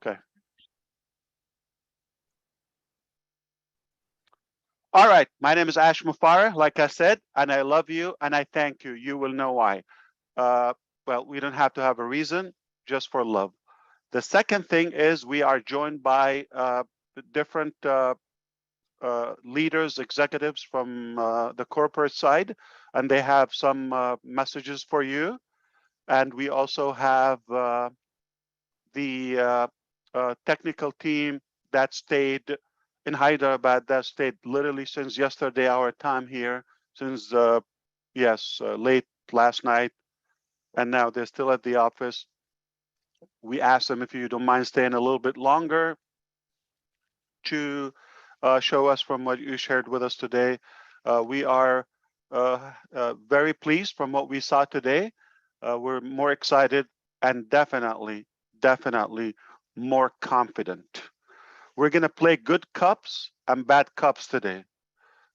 Okay. All right. My name is Ash Mufareh, like I said, and I love you and I thank you. You will know why. Well, we don't have to have a reason, just for love. The second thing is we are joined by different leaders, executives from the corporate side, and they have some messages for you. And we also have the technical team that stayed in Hyderabad, that stayed literally since yesterday, our time here, since late last night, and now they're still at the office. We asked them if you don't mind staying a little bit longer to show us from what you shared with us today. We are very pleased from what we saw today. We're more excited and definitely more confident. We're going to play good cups and bad cups today.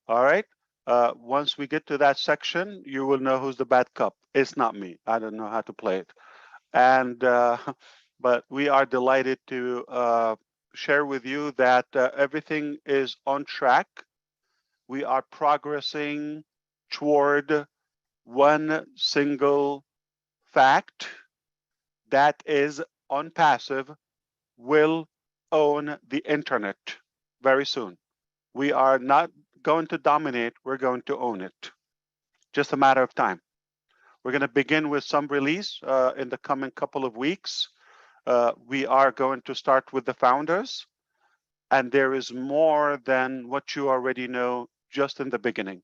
All right. Once we get to that section, you will know who's the bad cup. It's not me. I don't know how to play it. And but we are delighted to share with you that everything is on track. We are progressing toward one single fact, that is onpassive will own the internet very soon. We are not going to dominate, we're going to own it. Just a matter of time. We're going to begin with some release in the coming couple of weeks. We are going to start with the founders, and there is more than what you already know just in the beginning.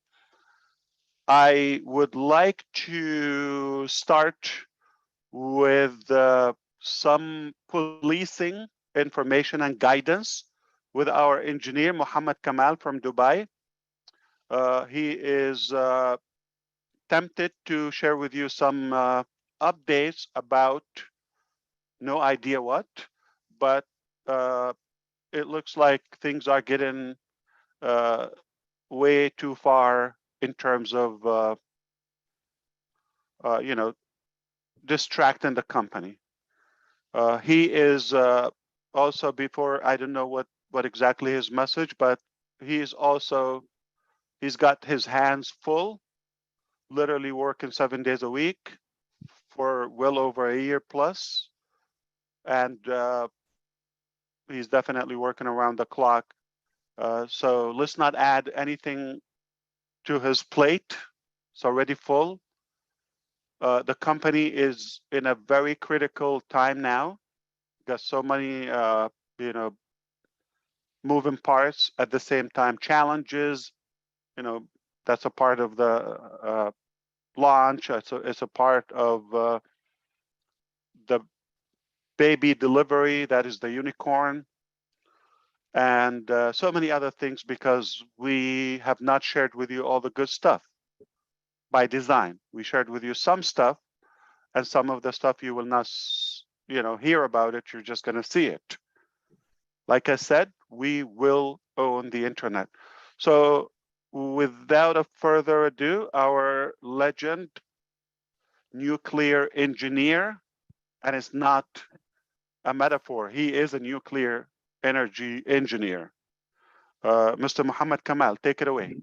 I would like to start with some policing information and guidance with our engineer, Muhammad Kamal from Dubai. He is tempted to share with you some updates about no idea what, but it looks like things are getting way too far in terms of distracting the company. He is also, before, I don't know what exactly his message, but he's got his hands full, literally working 7 days a week for well over a year plus. And he's definitely working around the clock. So let's not add anything to his plate. It's already full. The company is in a very critical time now. Got so many, moving parts at the same time, challenges. That's a part of the launch. It's a part of the baby delivery, that is the unicorn, and so many other things, because we have not shared with you all the good stuff by design. We shared with you some stuff, and some of the stuff you will not hear about it. You're just going to see it. Like I said, we will own the internet. So without a further ado, our legend nuclear engineer, and it's not a metaphor, he is a nuclear energy engineer. Mr. Muhammad Kamal, take it away.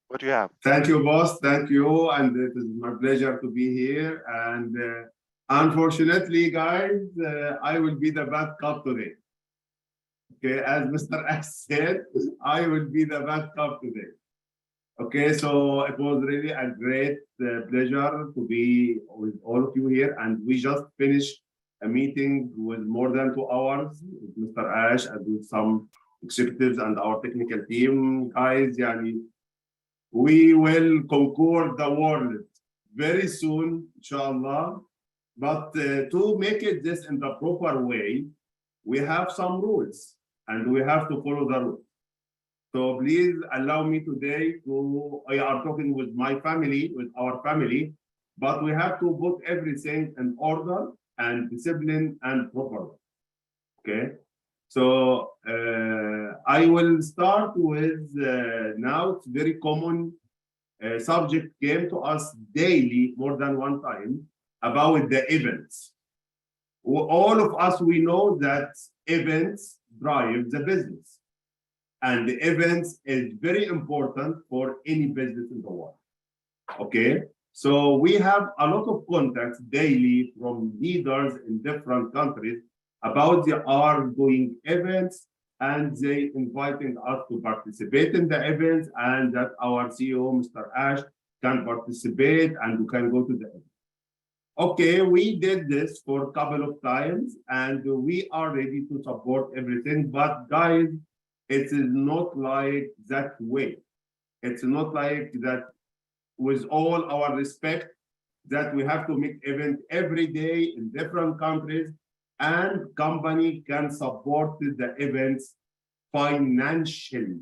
What do you have? Thank you, boss. Thank you. And it is my pleasure to be here. And unfortunately, guys, I will be the bad cop today. Okay, as Mr. S said, I will be the bad cop today. Okay, so it was really a great pleasure to be with all of you here. And we just finished a meeting with more than 2 hours with Mr. Ash and with some executives and our technical team. Guys, we will conquer the world very soon, inshallah. But to make it this in the proper way, we have some rules and we have to follow the rules. So please allow me today I are talking with my family, with our family, but we have to put everything in order and discipline and proper. Okay. So I will start with now. It's very common subject came to us daily more than one time about the events. All of us, we know that events drive the business. And the events is very important for any business in the world. Okay, so we have a lot of contacts daily from leaders in different countries about they are doing events and they inviting us to participate in the events, and that our CEO, Mr. Ash, can participate and we can go to the event. Okay, we did this for a couple of times and we are ready to support everything, but guys, it is not like that way. It's not like that, with all our respect, that we have to make event every day in different countries and company can support the events financially.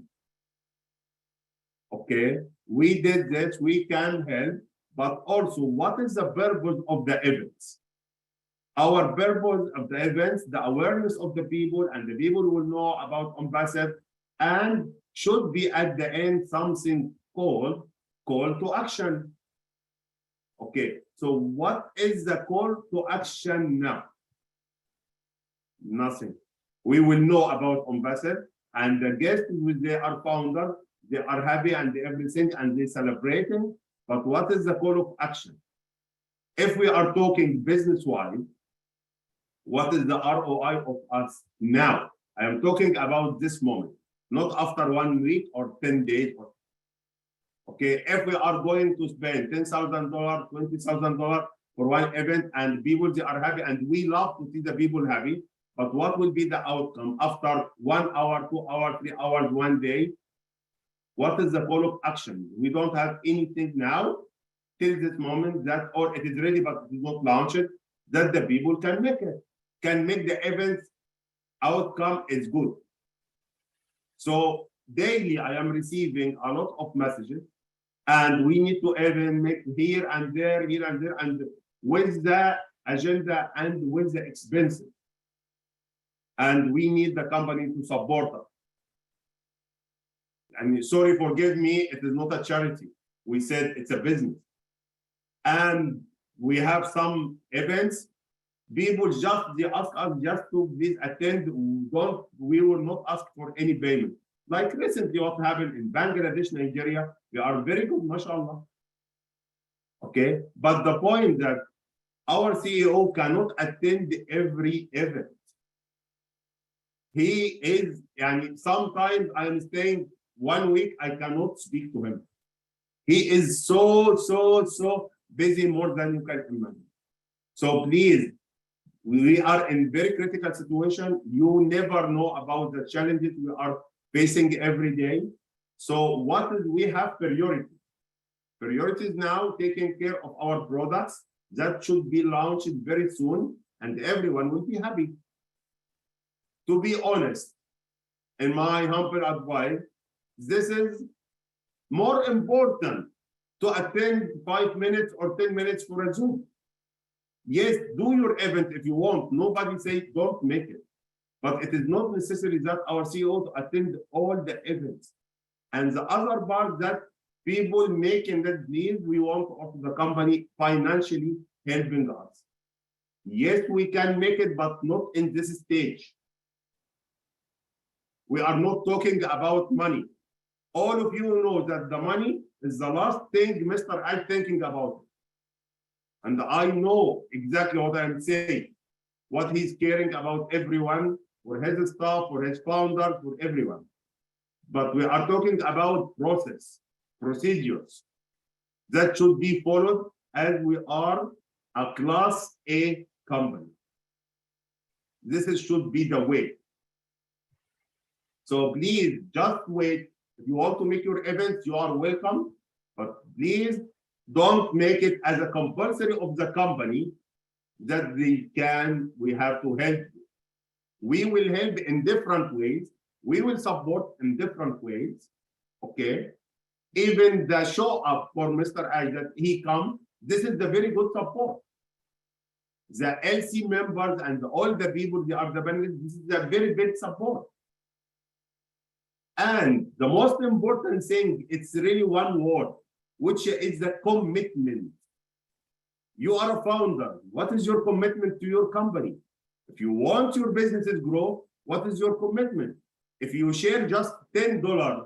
Okay, we did this, we can help, but also what is the purpose of the events? Our purpose of the events, the awareness of the people, and the people will know about onpassive, and should be at the end something called call to action. Okay, so what is the call to action now? Nothing. We will know about onpassive, and the guests, they are founder, they are happy and everything, and they celebrating. But what is the call of action? If we are talking business-wise, what is the ROI of us now? I am talking about this moment, not after 1 week or 10 days. Okay, if we are going to spend $10,000, $20,000 for one event and people, they are happy, and we love to see the people happy, but what will be the outcome after 1 hour, 2 hours, 3 hours, 1 day? What is the call of action? We don't have anything now till this moment that, or it is ready, but it is not launched, that the people can make it, can make the event outcome is good. So daily I am receiving a lot of messages, and we need to even make here and there, and with the agenda and with the expenses. And we need the company to support us. And sorry, forgive me, it is not a charity. We said it's a business. And we have some events, people just, they ask us just to please attend, we will not ask for any payment. Like recently what happened in Bangladesh, Nigeria, we are very good, mashallah. Okay, but the point that our CEO cannot attend every event. He is, and sometimes I am staying 1 week, I cannot speak to him. He is so busy, more than you can imagine. So please, we are in very critical situation. You never know about the challenges we are facing every day. So what is, we have priorities. Priorities now, taking care of our products that should be launched very soon, and everyone will be happy. To be honest, in my humble advice, this is more important to attend 5 minutes or 10 minutes for a Zoom. Yes, do your event if you want. Nobody says don't make it. But it is not necessary that our CEO to attend all the events. And the other part that people making that please, we want to offer the company financially helping us. Yes, we can make it, but not in this stage. We are not talking about money. All of you know that the money is the last thing Mr. Ash thinking about. And I know exactly what I'm saying, what he's caring about everyone, for his staff, for his founder, for everyone. But we are talking about process, procedures that should be followed, as we are a Class A company. This should be the way. So please just wait. If you want to make your events, you are welcome, but please don't make it as a compulsory of the company that we have to help you. We will help in different ways. We will support in different ways, okay? Even the show up for Mr. Ash that he come, this is the very good support. The LC members and all the people, they are the benefits, this is a very big support. And the most important thing, it's really one word, which is the commitment. You are a founder. What is your commitment to your company? If you want your business to grow, What is your commitment? If you share just $10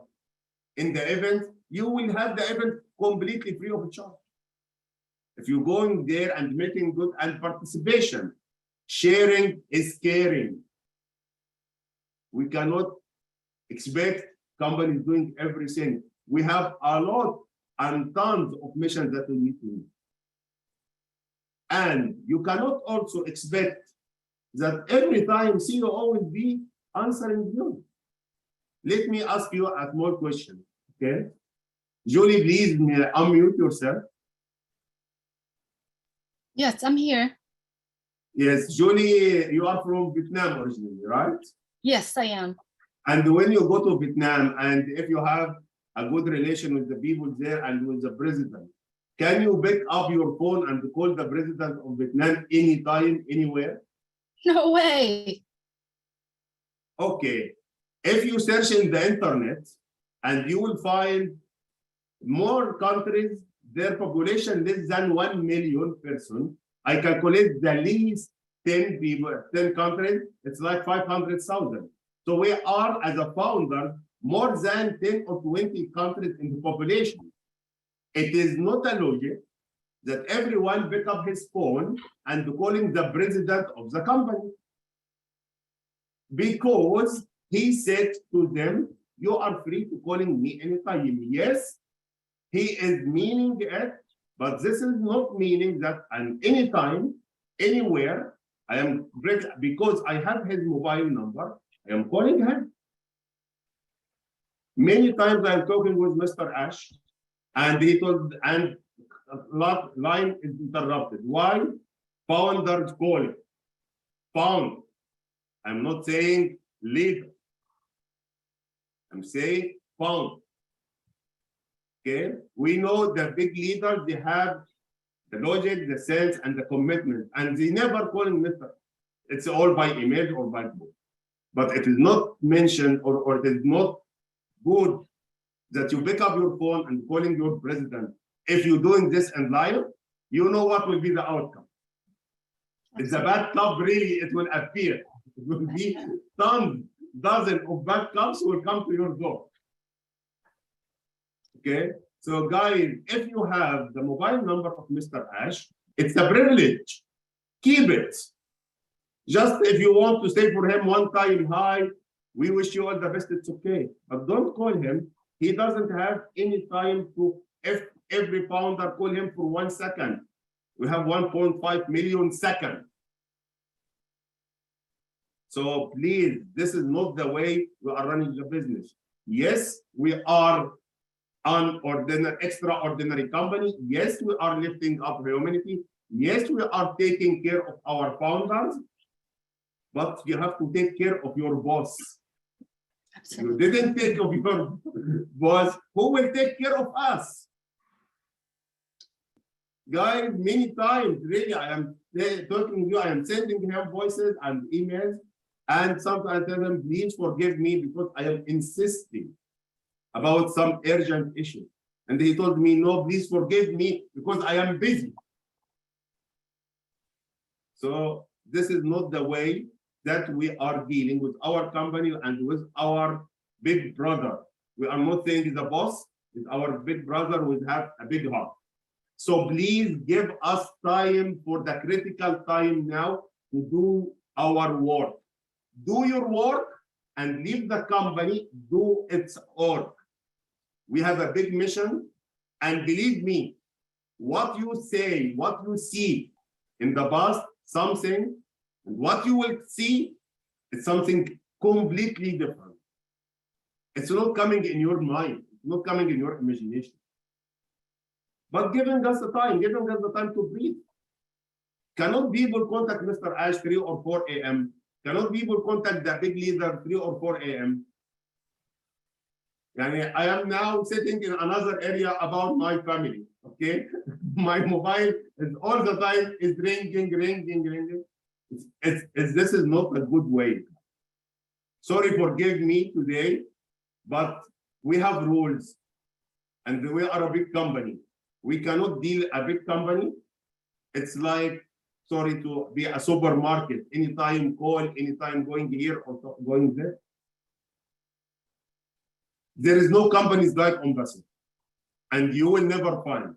in the event, you will have the event completely free of charge. If you're going there and making good and participation, sharing is caring. We cannot expect companies doing everything. We have a lot and tons of missions that we need to do. And you cannot also expect that every time CEO will be answering you. Let me ask you a small question, okay? Julie, please unmute yourself. Yes, I'm here. Yes, Julie, you are from Vietnam originally, right? Yes, I am. And when you go to Vietnam, and if you have a good relation with the people there and with the president, can you pick up your phone and call the president of Vietnam anytime, anywhere? No way. Okay. If you search in the internet, and you will find more countries, their population less than 1 million person. I calculate the least 10 people, 10 countries, it's like 500,000. So we are, as a founder, more than 10 or 20 countries in the population. It is not a logic that everyone pick up his phone and calling the president of the company. Because he said to them, you are free to calling me anytime. Yes, he is meaning it, but this is not meaning that anytime, anywhere, I am ready because I have his mobile number, I am calling him. Many times I'm talking with Mr. Ash, and he told, and line is interrupted. Why? Founders calling. Found. I'm not saying leader. I'm saying found. Okay, we know the big leaders, they have the logic, the sense, and the commitment, and they never calling Mr. It's all by email or by book. But it is not mentioned, or it is not good that you pick up your phone and calling your president. If you're doing this in live, you know what will be the outcome. It's a bad cup, really, it will appear. It will be tons, dozens of bad cups will come to your door. Okay, so guys, if you have the mobile number of Mr. Ash, it's a privilege. Keep it. Just if you want to say for him one time, hi, we wish you all the best, it's okay. But don't call him. He doesn't have any time to, if every founder call him for 1 second. We have 1.5 million seconds. So please, this is not the way we are running the business. Yes, we are an extraordinary company. Yes, we are lifting up humanity. Yes, we are taking care of our founders, but you have to take care of your boss. Absolutely. You didn't take care of your boss. Who will take care of us? Guys, many times, really, I am talking to you, I am sending him voices and emails, and sometimes I tell them, please forgive me because I am insisting about some urgent issue. And he told me, no, please forgive me because I am busy. So this is not the way that we are dealing with our company and with our big brother. We are not saying he's a boss, it's our big brother who have a big heart. So please give us time for the critical time now to do our work. Do your work and leave the company, do its work. We have a big mission, and believe me, what you say, what you see in the past, something, and what you will see is something completely different. It's not coming in your mind, it's not coming in your imagination. But giving us the time, giving us the time to breathe. Cannot people contact Mr. Ash 3 or 4 a.m.? Cannot people contact the big leader 3 or 4 a.m.? I am now sitting in another area about my family, okay? My mobile is all the time is ringing. This is not a good way. Sorry, forgive me today, but we have rules and we are a big company. We cannot deal a big company. It's like sorry to be a supermarket, anytime call, anytime going here or going there. There is no companies like onpassive, and you will never find.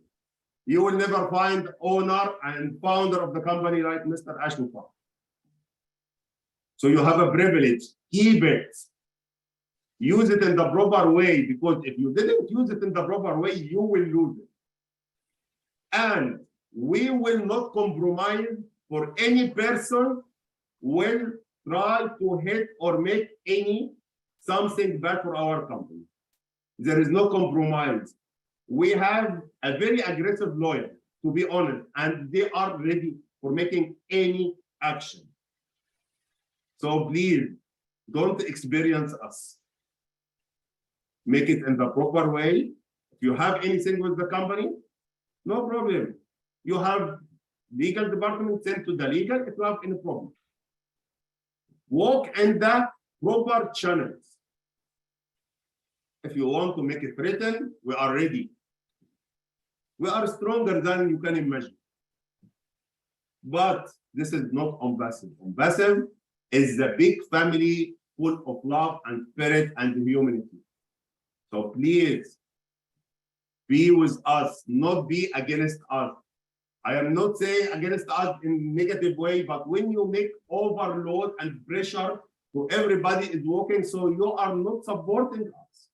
You will never find owner and founder of the company like Mr. Ash Mufareh. So you have a privilege, keep it. Use it in the proper way, because if you didn't use it in the proper way, you will lose it. And we will not compromise for any person will try to hit or make something bad for our company. There is no compromise. We have a very aggressive lawyer, to be honest, and they are ready for making any action. So please, don't experience us. Make it in the proper way. If you have anything with the company, no problem. You have legal department sent to the legal if you have any problem. Walk in the proper channels. If you want to make it written, we are ready. We are stronger than you can imagine. But this is not onpassive. Onpassive is a big family full of love and spirit and humanity. So please be with us, not be against us. I am not saying against us in negative way, but when you make overload and pressure to everybody is working, so you are not supporting us.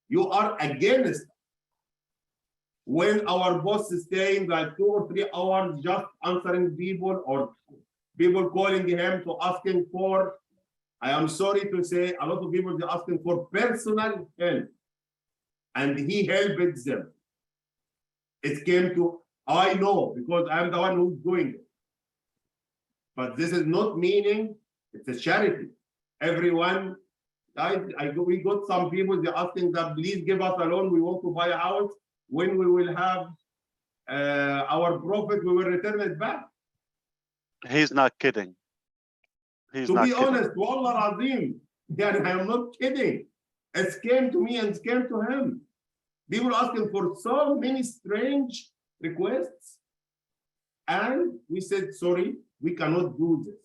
You are against us. When our boss is staying like 2 or 3 hours just answering people or people calling him to asking for, I am sorry to say, a lot of people are asking for personal help. And he helped them. It came to, I know, because I'm the one who's doing it. But this is not meaning it's a charity. Everyone, we got some people, they're asking that please give us a loan, we want to buy a house. When we will have our profit, we will return it back. He's not kidding. He's to not be kidding. honest, Wallah Azim, I am not kidding. It came to me and it came to him. People asking for so many strange requests. And we said, sorry, we cannot do this.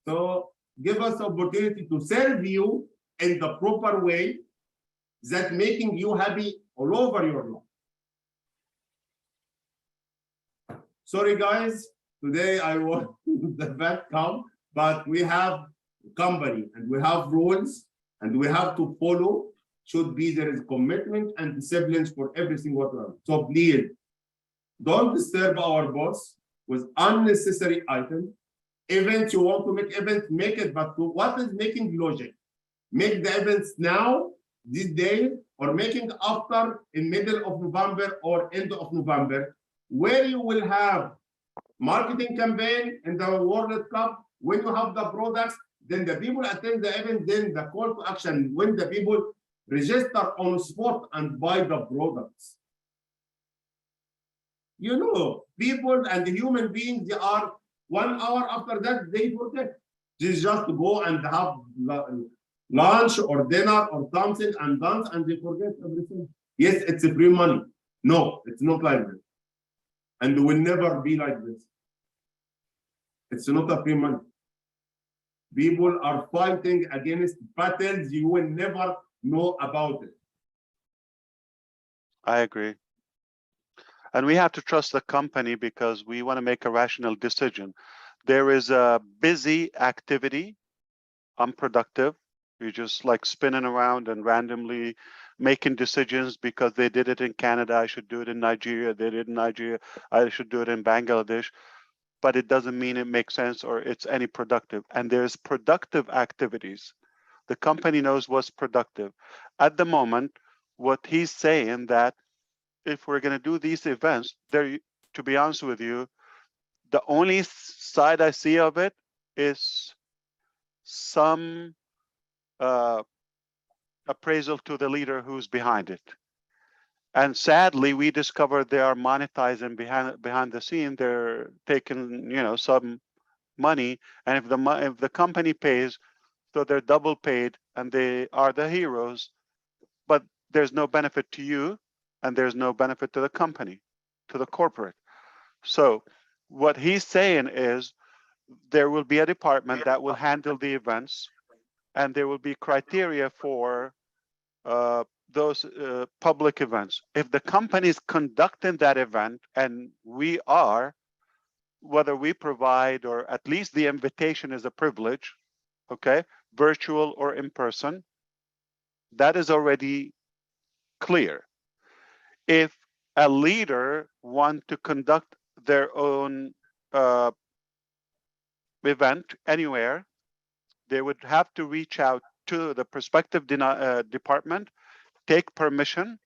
So give us the opportunity to serve you in the proper way that making you happy all over your life. Sorry guys, today I want the bad come, but we have company and we have rules and we have to follow. Should be there is commitment and discipline for everything whatever. So please don't disturb our boss with unnecessary items. Events you want to make events, make it, but what is making logic? Make the events now, this day, or making after in middle of November or end of November, where you will have marketing campaign in the World Cup. When you have the products, then the people attend the event, then the call to action, when the people register on spot and buy the products. You know, people and human beings, they are 1 hour after that, they forget. They just go and have lunch or dinner or something and dance and they forget everything. Yes, it's a free money. No, it's not like this. And it will never be like this. It's not a free money. People are fighting against battles you will never know about it. I agree. And we have to trust the company because we want to make a rational decision. There is a busy activity, unproductive. You're just like spinning around and randomly making decisions because they did it in Canada, I should do it in Nigeria, they did it in Nigeria, I should do it in Bangladesh. But it doesn't mean it makes sense or it's any productive. And there's productive activities. The company knows what's productive. At the moment, what he's saying that if we're going to do these events, there, to be honest with you, the only side I see of it is some appraisal to the leader who's behind it. And sadly, we discovered they are monetizing behind the scene. They're taking, some money, and if the company pays, so they're double paid, and they are the heroes. But there's no benefit to you, and there's no benefit to the company, to the corporate. So what he's saying is there will be a department that will handle the events, and there will be criteria for those public events. If the company is conducting that event, and we are, whether we provide or at least the invitation is a privilege, okay, virtual or in person, that is already clear. If a leader want to conduct their own uh, event anywhere, they would have to reach out to the prospective department, take permission,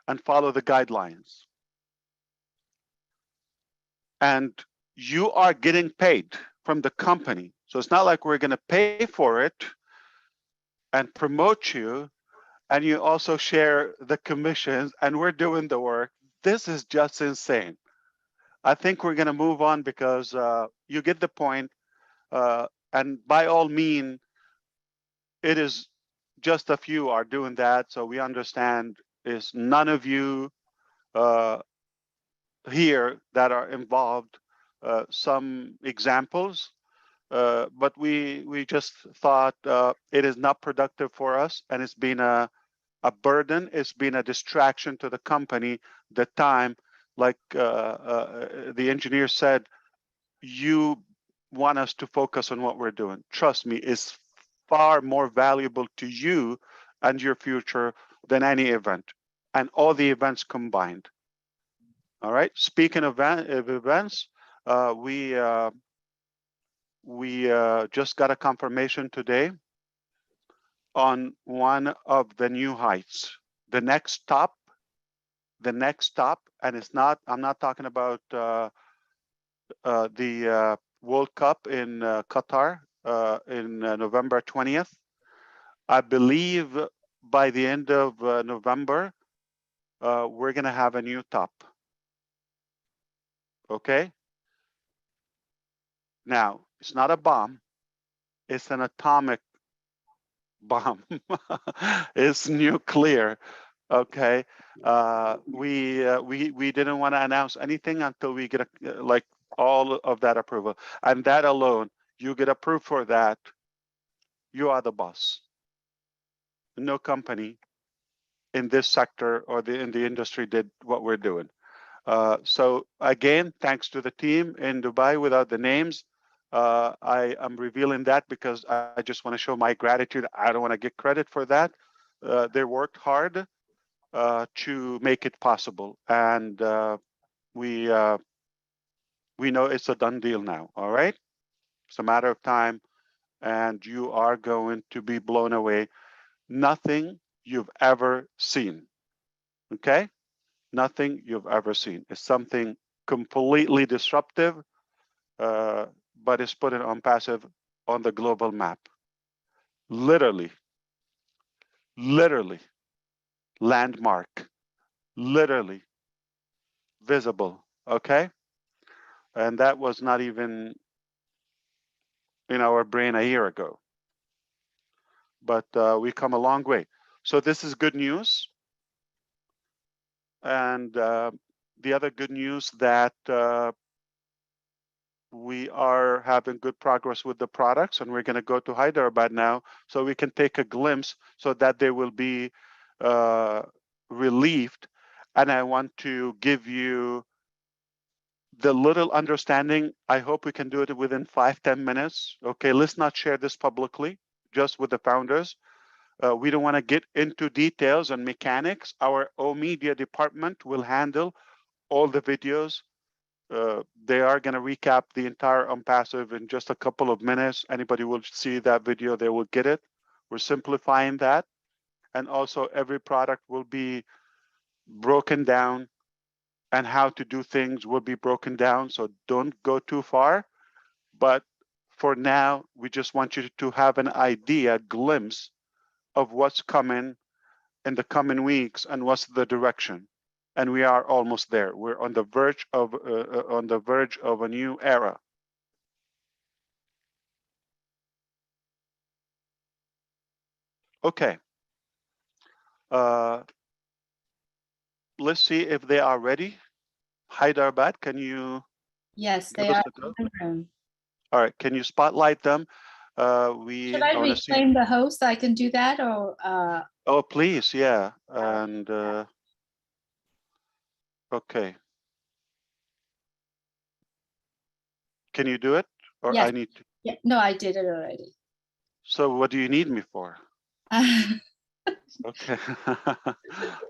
and follow the guidelines. And you are getting paid from the company. So it's not like we're going to pay for it and promote you, and you also share the commissions, and we're doing the work. This is just insane. I think we're going to move on because you get the point. And by all means, it is just a few are doing that. So we understand is none of you uh, here that are involved. Some examples, but we just thought it is not productive for us, and it's been a burden. It's been a distraction to the company. The time, like the engineer said, you want us to focus on what we're doing. Trust me, it's far more valuable to you and your future than any event and all the events combined. All right. Speaking of events, we just got a confirmation today on one of the new heights. The next stop, and it's not. I'm not talking about the World Cup in Qatar in November 20th. I believe by the end of November, we're going to have a new top. Okay. Now, it's not a bomb. It's an atomic bomb. It's nuclear. Okay. We didn't want to announce anything until we get like all of that approval, and that alone, you get approved for that, you are the boss. No company in this sector or in the industry did what we're doing. So again, thanks to the team in Dubai without the names. I am revealing that because I just want to show my gratitude. I don't want to get credit for that. They worked hard to make it possible, and we know it's a done deal now. All right, it's a matter of time, and you are going to be blown away. Nothing you've ever seen. Okay, nothing you've ever seen. It's something completely disruptive, but it's putting onpassive on the global map. Literally, literally, landmark, literally visible. Okay, and that was not even in our brain a year ago. But we come a long way. So this is good news. And the other good news that we are having good progress with the products, and we're going to go to Hyderabad now so we can take a glimpse so that they will be relieved. And I want to give you the little understanding. I hope we can do it within 5-10 minutes. Okay, let's not share this publicly, just with the founders. We don't want to get into details and mechanics. Our O media department will handle all the videos. They are going to recap the entire onpassive in just a couple of minutes. Anybody will see that video, they will get it. We're simplifying that. And also every product will be broken down, and how to do things will be broken down. So don't go too far. But for now, we just want you to have an idea, glimpse of what's coming in the coming weeks and what's the direction. And we are almost there. We're on the verge of a new era. Okay. Let's see if they are ready. Hyderabad. Can you Yes, give they us are the go? in the room. All right. Can you spotlight them? Should I I want to see. reclaim the host? I can do that, or Oh, please, yeah. And okay. Can you do it, or yes. I need to? Yeah, no, I did it already. So what do you need me for? Okay.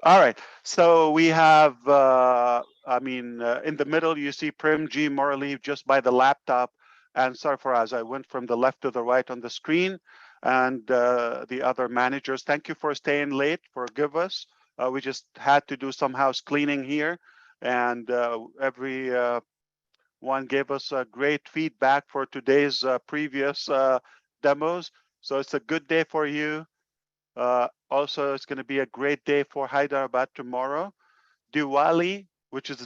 All right. So we have, in the middle, you see Prim G. Morley just by the laptop, and Sarfaraz. I went from the left to the right on the screen, and the other managers. Thank you for staying late. Forgive us. We just had to do some house cleaning here, and every one gave us great feedback for today's previous demos. So it's a good day for you. Also, it's going to be a great day for Hyderabad tomorrow. Diwali, which is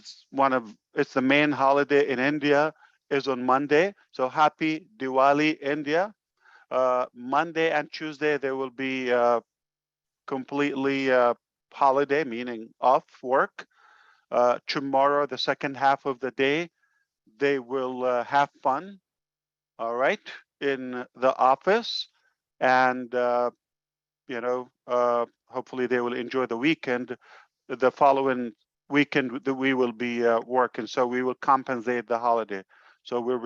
it's the main holiday in India, is on Monday. So happy Diwali, India. Monday and Tuesday, there will be completely holiday, meaning off work. Tomorrow, the second half of the day, they will have fun, all right, in the office. And hopefully they will enjoy the weekend. The following weekend we will be working, so we will compensate the holiday. So we're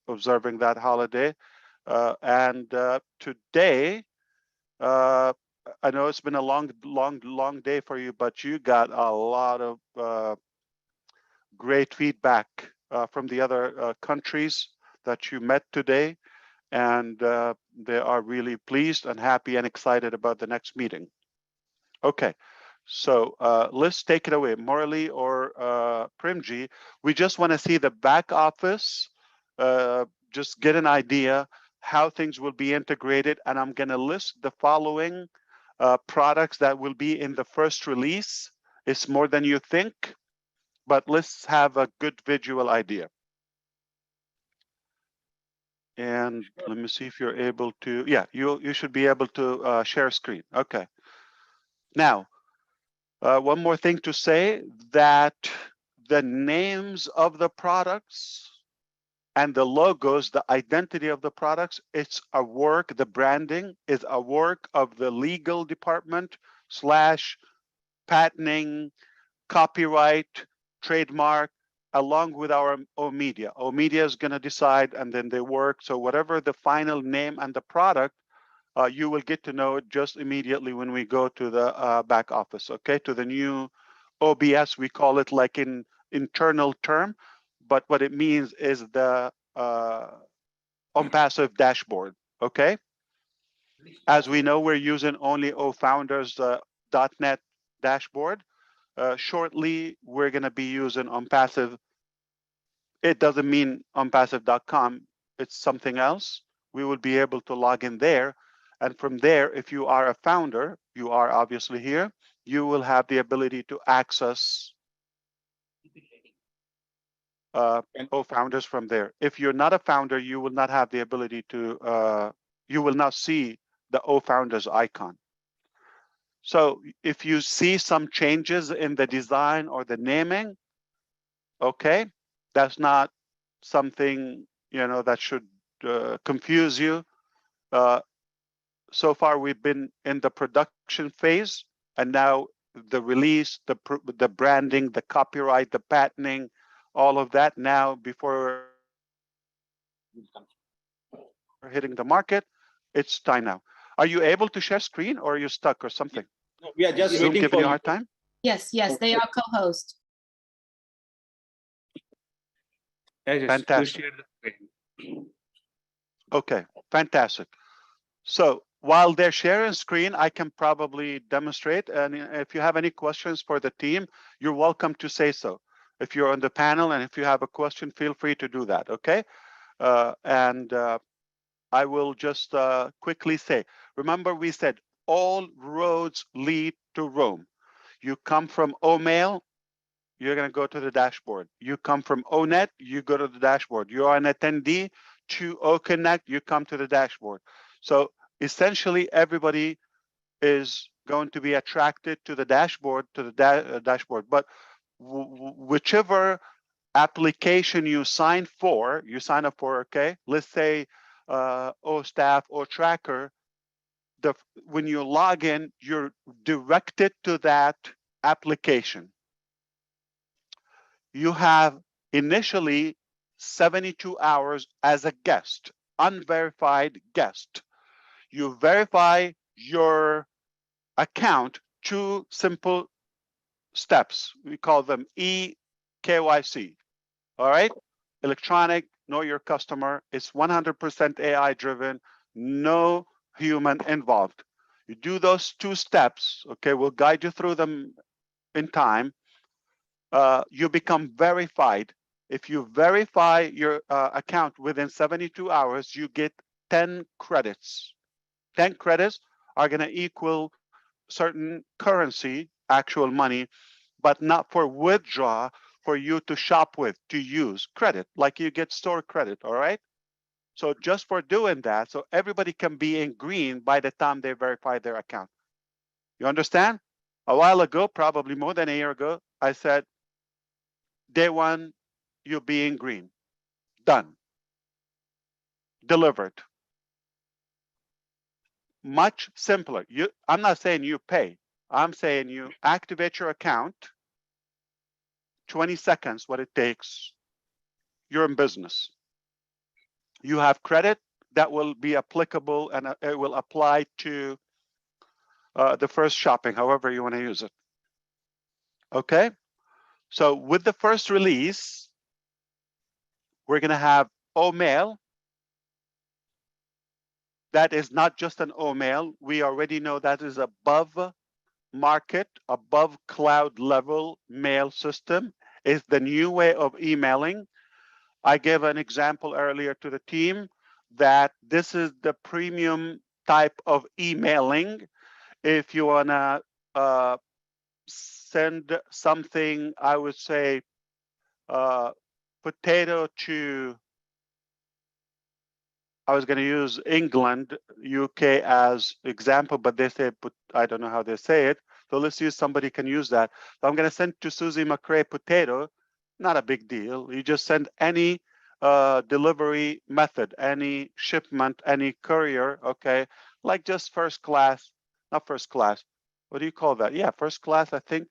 observing that holiday. And today, I know it's been a long day for you, but you got a lot of great feedback from the other countries that you met today, and they are really pleased and happy and excited about the next meeting. Okay, so let's take it away, Morley or Primji. We just want to see the back office, just get an idea how things will be integrated, and I'm going to list the following products that will be in the first release. It's more than you think, but let's have a good visual idea. And let me see if you're able to, yeah, you should be able to share screen. Okay. Now, one more thing to say, that the names of the products and the logos, the identity of the products, it's a work, the branding is a work of the legal department / patenting, copyright, trademark, along with our O-Media. O-Media is going to decide, and then they work. So whatever the final name and the product, you will get to know it just immediately when we go to the back office, okay? To the new OBS, we call it like in internal term, but what it means is the onpassive dashboard, okay? As we know, we're using only ofounders.net dashboard. Shortly, we're going to be using onpassive. It doesn't mean onpassive.com. It's something else. We will be able to log in there. And from there, if you are a founder, you are obviously here, you will have the ability to access founders from there. If you're not a founder, you will not have the ability to, you will not see the founders icon. So if you see some changes in the design or the naming, okay, that's not something that should confuse you. So far, we've been in the production phase, and now the release, the branding, the copyright, the patenting, all of that. Now, before hitting the market, it's time now. Are you able to share screen, or are you stuck or something? No, we are just Zoom waiting giving for you a you. hard time? yes, they are co-host. Yes, Fantastic. share the screen. Okay, fantastic. So while they're sharing screen, I can probably demonstrate. And if you have any questions for the team, you're welcome to say so. If you're on the panel and if you have a question, feel free to do that, okay? I will just quickly say, remember we said all roads lead to Rome. You come from OMail, you're going to go to the dashboard. You come from ONet, you go to the dashboard. You are an attendee to OConnect, you come to the dashboard. So essentially, everybody is going to be attracted to the dashboard, dashboard. But whichever application you sign up for, okay? Let's say OStaff or Tracker, when you log in, you're directed to that application. You have initially 72 hours as a guest, unverified guest. You verify your account, 2 simple steps. We call them EKYC. All right? Electronic, know your customer. It's 100% AI driven, no human involved. You do those 2 steps, okay? We'll guide you through them in time. You become verified. If you verify your account within 72 hours, you get 10 credits. 10 credits are going to equal certain currency, actual money, but not for withdraw, for you to shop with, to use credit, like you get store credit, all right? So just for doing that, so everybody can be in green by the time they verify their account. You understand? A while ago, probably more than a year ago, I said, day 1, you'll be in green. Done. Delivered. Much simpler. I'm not saying you pay. I'm saying you activate your account, 20 seconds, what it takes, you're in business. You have credit that will be applicable, and it will apply to the first shopping, however you want to use it. Okay? So with the first release, we're going to have O-mail. That is not just an O-mail. We already know that is above market, above cloud level mail system. Is the new way of emailing. I gave an example earlier to the team that this is the premium type of emailing. If you want to send something, I would say potato to, I was going to use England, UK as example, but they say, I don't know how they say it. So let's use somebody can use that. So I'm going to send to Susie McRae potato. Not a big deal. You just send any delivery method, any shipment, any courier, okay? Like just first class, not first class. What do you call that? Yeah, first class, I think.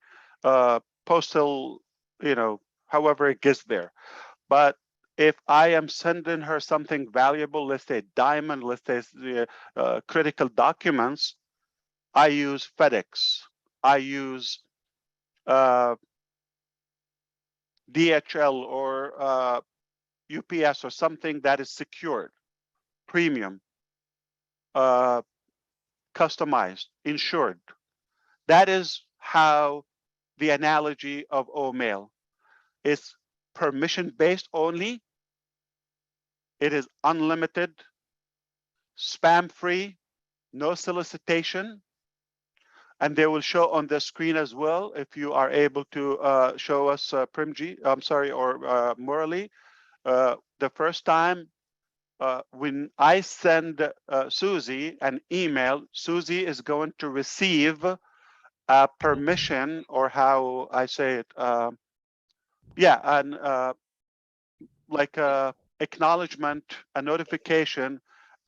Postal, you know, however it gets there. But if I am sending her something valuable, let's say diamond, let's say critical documents, I use FedEx. I use DHL or UPS or something that is secured, premium, customized, insured. That is how the analogy of O-mail is permission-based only. It is unlimited, spam-free, no solicitation. And they will show on the screen as well, if you are able to show us Primji, I'm sorry, or Murali. The first time when I send Susie an email, Susie is going to receive a permission, or how I say it, yeah, and like a acknowledgement, a notification,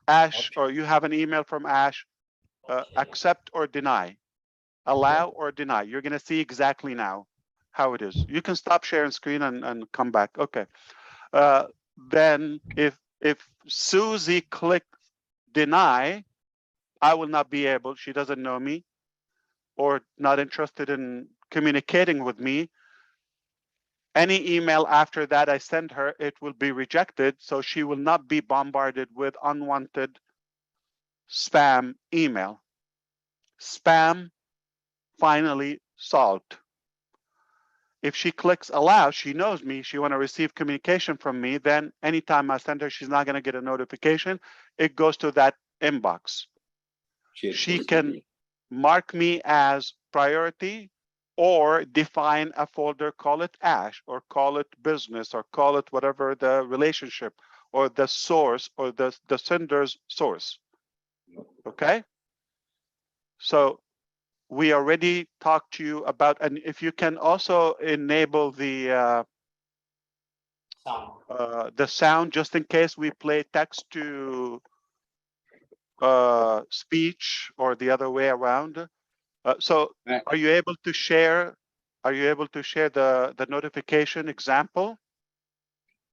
Ash, or you have an email from Ash, accept or deny, allow or deny. You're going to see exactly now how it is. You can stop sharing screen and come back. Okay. Then if Susie clicks deny, I will not be able, she doesn't know me or not interested in communicating with me. Any email after that I send her, it will be rejected. So she will not be bombarded with unwanted spam email. Spam finally solved. If she clicks allow, she knows me, she want to receive communication from me, then anytime I send her, she's not going to get a notification. It goes to that inbox. She can mark me as priority or define a folder, call it Ash, or call it business, or call it whatever the relationship or the source or the sender's source. Okay? So we already talked to you about, and if you can also enable the sound just in case we play text to speech or the other way around. So are you able to share? Are you able to share the notification example?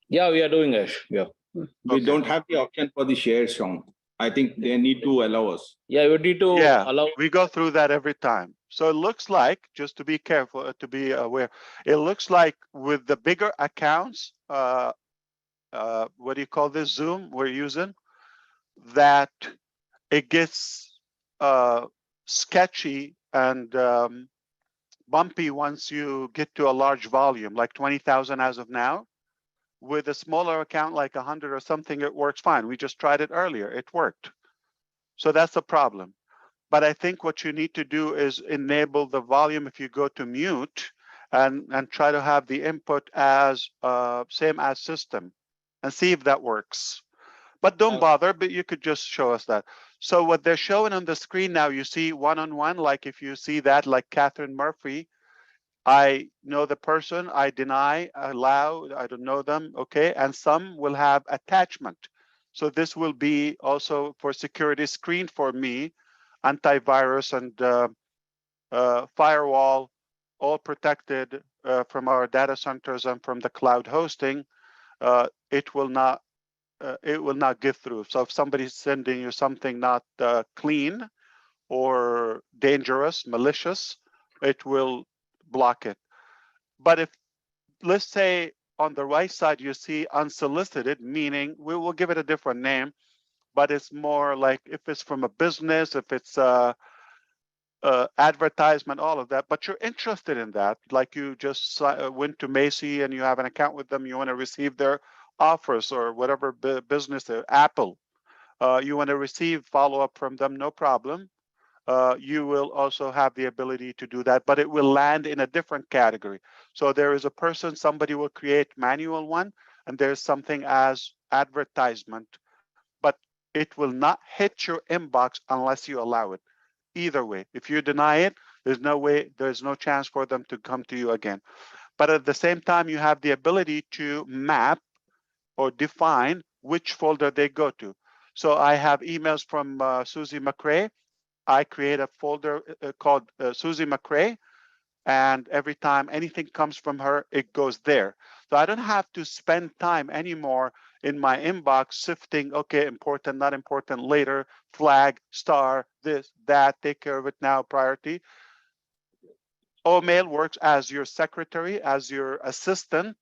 Yeah, we are doing it. Yeah. We Okay. don't have the option for the share sound. I think they need to allow us. Yeah, we need to Yeah, allow. we go through that every time. So it looks like, just to be careful, to be aware, it looks like with the bigger accounts, what do you call this, Zoom we're using, that it gets sketchy and bumpy once you get to a large volume, like 20,000 as of now. With a smaller account like 100 or something, it works fine. We just tried it earlier. It worked. So that's the problem. But I think what you need to do is enable the volume if you go to mute and try to have the input as same as system and see if that works. But don't bother, but you could just show us that. So what they're showing on the screen now, you see one-on-one, like if you see that, like Catherine Murphy, I know the person, I deny, allow, I don't know them, okay? And some will have attachment. So this will be also for security screen for me, antivirus and firewall, all protected from our data centers and from the cloud hosting. It will not get through. So if somebody's sending you something not clean or dangerous, malicious, it will block it. But if, let's say on the right side, you see unsolicited, meaning we will give it a different name, but it's more like if it's from a business, if it's advertisement, all of that, but you're interested in that, like you just went to Macy and you have an account with them, you want to receive their offers or whatever business, Apple, you want to receive follow-up from them, no problem. You will also have the ability to do that, but it will land in a different category. So there is a person, somebody will create manual one, and there's something as advertisement, but it will not hit your inbox unless you allow it. Either way, if you deny it, there's no way, there's no chance for them to come to you again. But at the same time, you have the ability to map or define which folder they go to. So I have emails from Susie McRae. I create a folder called Susie McRae, and every time anything comes from her, it goes there. So I don't have to spend time anymore in my inbox sifting, okay, important, not important, later, flag, star, this, that, take care of it now, priority. OMail works as your secretary, as your assistant,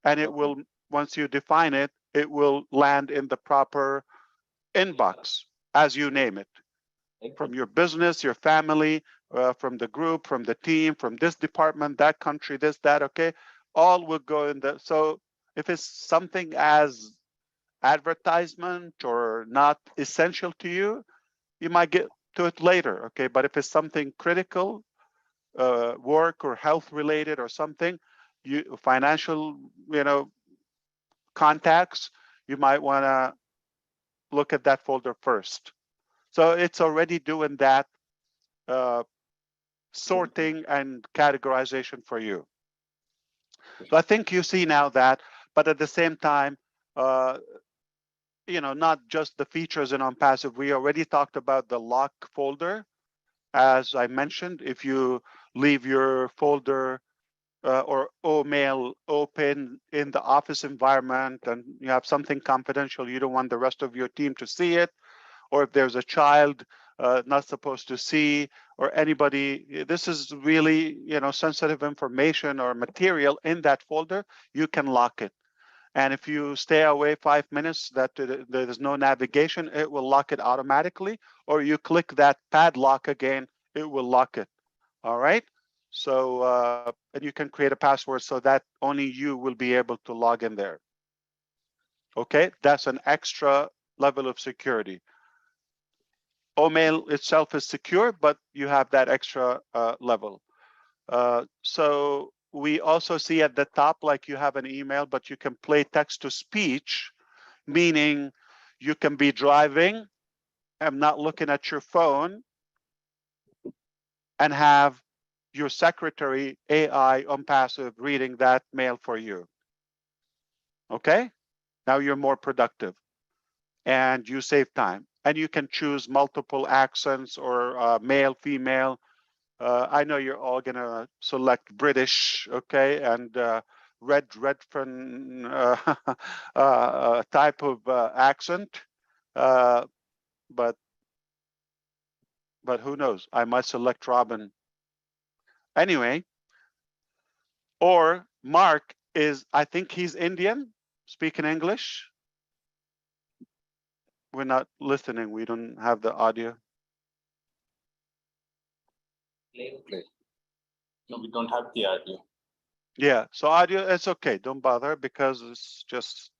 and it will, once you define it, it will land in the proper inbox, as you name it. From your business, your family, from the group, from the team, from this department, that country, this, that, okay? All will go in the, so if it's something as advertisement or not essential to you, you might get to it later, okay? But if it's something critical, work or health related or something, you financial, contacts, you might wanna look at that folder first. So it's already doing that sorting and categorization for you. So I think you see now that, but at the same time, not just the features in OnPassive. We already talked about the lock folder. As I mentioned, if you leave your folder or OMail open in the office environment and you have something confidential, you don't want the rest of your team to see it, or if there's a child not supposed to see, or anybody, this is really, sensitive information or material in that folder, you can lock it. And if you stay away 5 minutes, that there's no navigation, it will lock it automatically, or you click that padlock again, it will lock it. All right. So, and you can create a password so that only you will be able to log in there. Okay, that's an extra level of security. OMail itself is secure, but you have that extra level. So we also see at the top, like you have an email, but you can play text to speech, meaning you can be driving and not looking at your phone, and have your secretary AI onpassive reading that mail for you. Okay, now you're more productive and you save time, and you can choose multiple accents or male, female. I know you're all gonna select British, okay, and Redfern type of accent, but who knows? I might select Robin anyway. Or Mark is, I think he's Indian, speaking English. We're not listening. We don't have the audio. No, we don't have the audio. Yeah, so audio, it's okay. Don't bother because it's just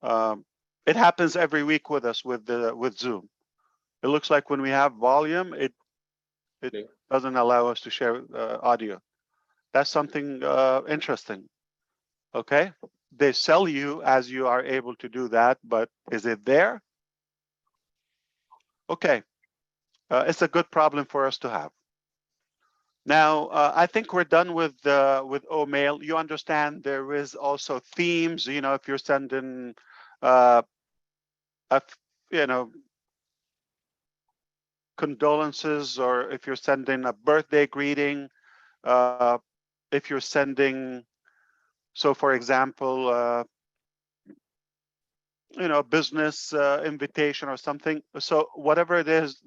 it happens every week with us with Zoom. It looks like when we have volume, it doesn't allow us to share audio. That's something interesting. Okay, they sell you as you are able to do that, but is it there? Okay, it's a good problem for us to have. Now, I think we're done with OMail. You understand there is also themes. You know, if you're sending, condolences, or if you're sending a birthday greeting, if you're sending, so for example, business invitation or something. So whatever it is,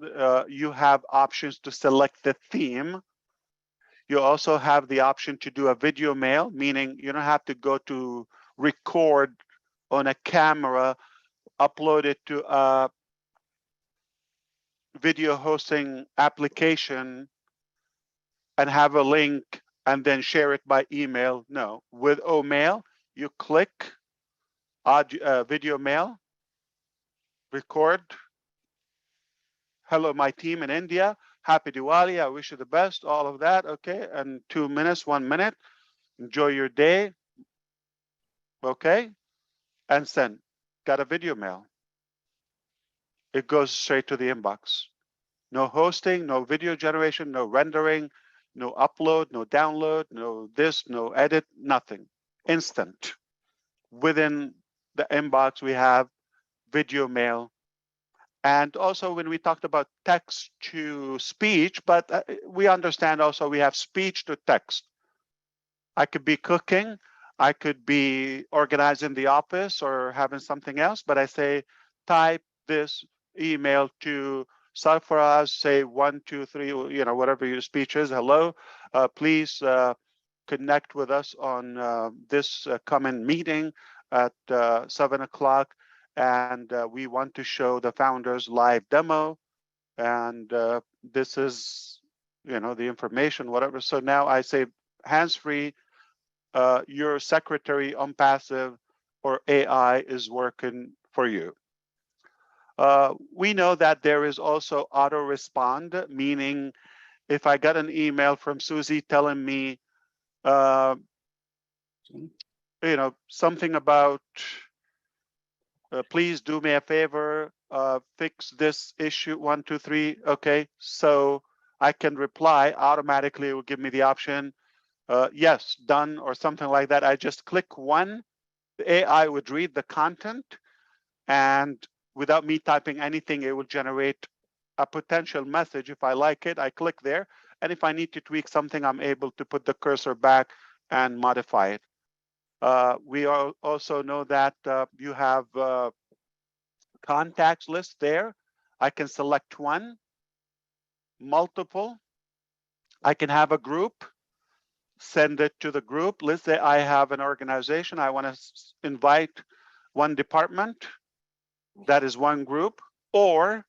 you have options to select the theme. You also have the option to do a video mail, meaning you don't have to go to record on a camera, upload it to a video hosting application and have a link and then share it by email. No, with OMail, you click audio, video mail, record. Hello, my team in India. Happy Diwali. I wish you the best. All of that. Okay. And 2 minutes, 1 minute. Enjoy your day. Okay. And send. Got a video mail. It goes straight to the inbox. No hosting, no video generation, no rendering, no upload, no download, no this, no edit, nothing. Instant. Within the inbox, we have video mail. And also when we talked about text to speech, but we understand also we have speech to text. I could be cooking, I could be organizing the office or having something else, but I say, type this email to Sarfaraz, say 1, 2, 3, whatever your speech is. Hello, please connect with us on this coming meeting at 7 o'clock. And we want to show the founders live demo. And this is, the information, whatever. So now I say hands-free, your secretary onpassive or AI is working for you. We know that there is also auto respond, meaning if I got an email from Susie telling me, something about, please do me a favor, fix this issue 1, 2, 3. Okay, so I can reply automatically. It will give me the option, yes, done, or something like that. I just click one, the AI would read the content, and without me typing anything, it will generate a potential message. If I like it, I click there. And if I need to tweak something, I'm able to put the cursor back and modify it. We also know that you have contacts list there. I can select one, multiple. I can have a group, send it to the group. Let's say I have an organization. I want to invite one department. That is one group. Or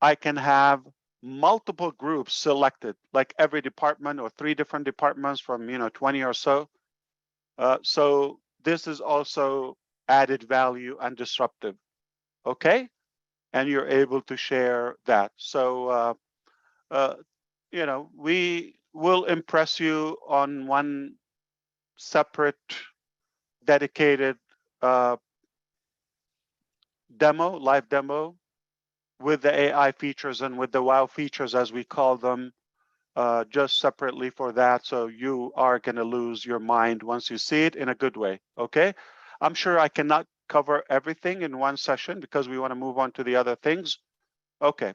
I can have multiple groups selected, like every department or 3 different departments from 20 or so. So this is also added value and disruptive. Okay, and you're able to share that. So we will impress you on one separate dedicated demo, live demo with the AI features and with the wow features, as we call them, just separately for that. So you are going to lose your mind once you see it in a good way. Okay. I'm sure I cannot cover everything in one session because we want to move on to the other things. Okay.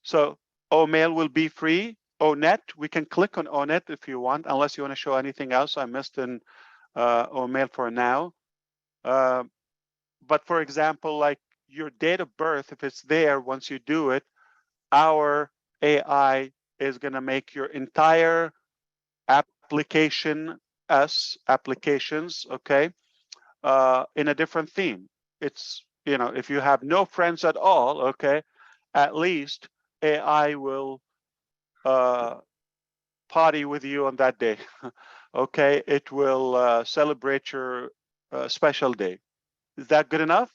So OMail will be free. ONet, we can click on ONet if you want, unless you want to show anything else I missed in OMail for now. But for example, like your date of birth, if it's there, once you do it, our AI is going to make your entire applications, okay, in a different theme. It's, you know, if you have no friends at all, okay, at least AI will party with you on that day. Okay, it will celebrate your special day. Is that good enough?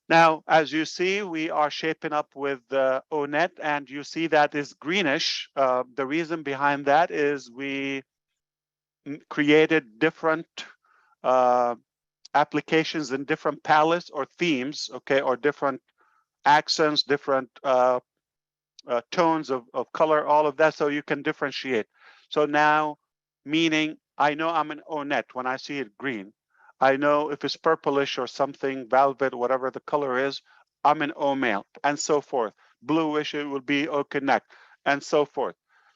Now, as you see, we are shaping up with ONet, and you see that is greenish. The reason behind that is we created different applications in different palettes or themes, okay, or different accents, different tones of color, all of that, so you can differentiate. So now, meaning I know I'm an ONet when I see it green. I know if it's purplish or something, velvet, whatever the color is, I'm an OMail, and so forth. Bluish, it will be OConnect, and so forth.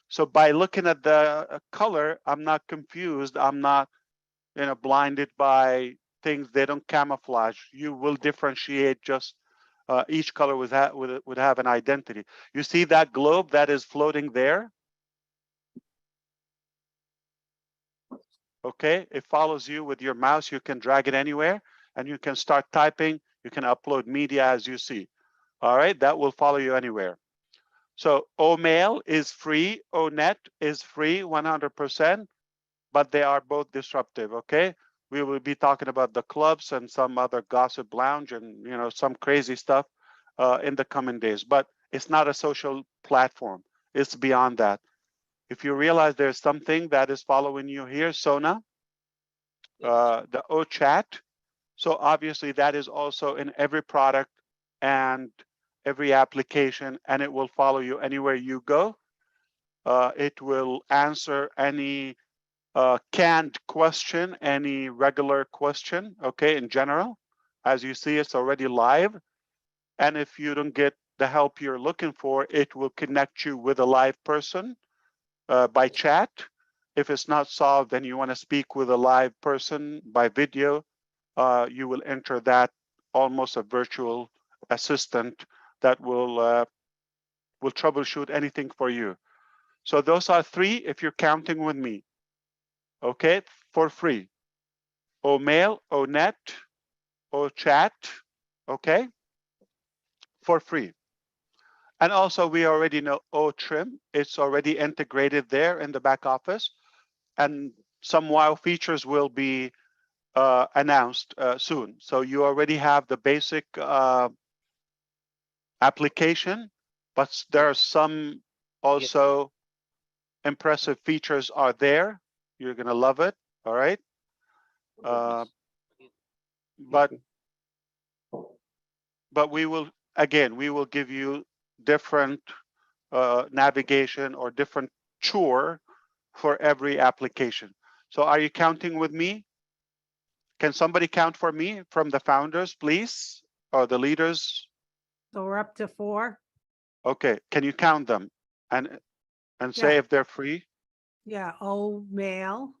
So by looking at the color, I'm not confused. I'm not, you know, blinded by things they don't camouflage. You will differentiate just each color would have an identity. You see that globe that is floating there? Okay, it follows you with your mouse. You can drag it anywhere and you can start typing. You can upload media as you see. All right, that will follow you anywhere. So OMail is free, ONet is free 100%, but they are both disruptive, okay? We will be talking about the clubs and some other gossip lounge and, you know, some crazy stuff in the coming days, but it's not a social platform. It's beyond that. If you realize there's something that is following you here, Sona, the O chat. So obviously that is also in every product and every application, and it will follow you anywhere you go. It will answer any canned question, any regular question, okay, in general. As you see, it's already live. And if you don't get the help you're looking for, it will connect you with a live person by chat. If it's not solved and you want to speak with a live person by video, you will enter that almost a virtual assistant that will troubleshoot anything for you. So those are three if you're counting with me. Okay, for free. OMail, ONet, OChat, okay, for free. And also we already know OTrim, it's already integrated there in the back office, and some wow features will be announced soon. So you already have the basic application, but there are some also impressive features are there. You're gonna love it, all right? But we will, again, we will give you different navigation or different chore for every application. So are you counting with me? Can somebody count for me from the founders, please, or the leaders? So we're up to 4. Okay, can you count them and say Yeah. if they're free? Yeah, OMail,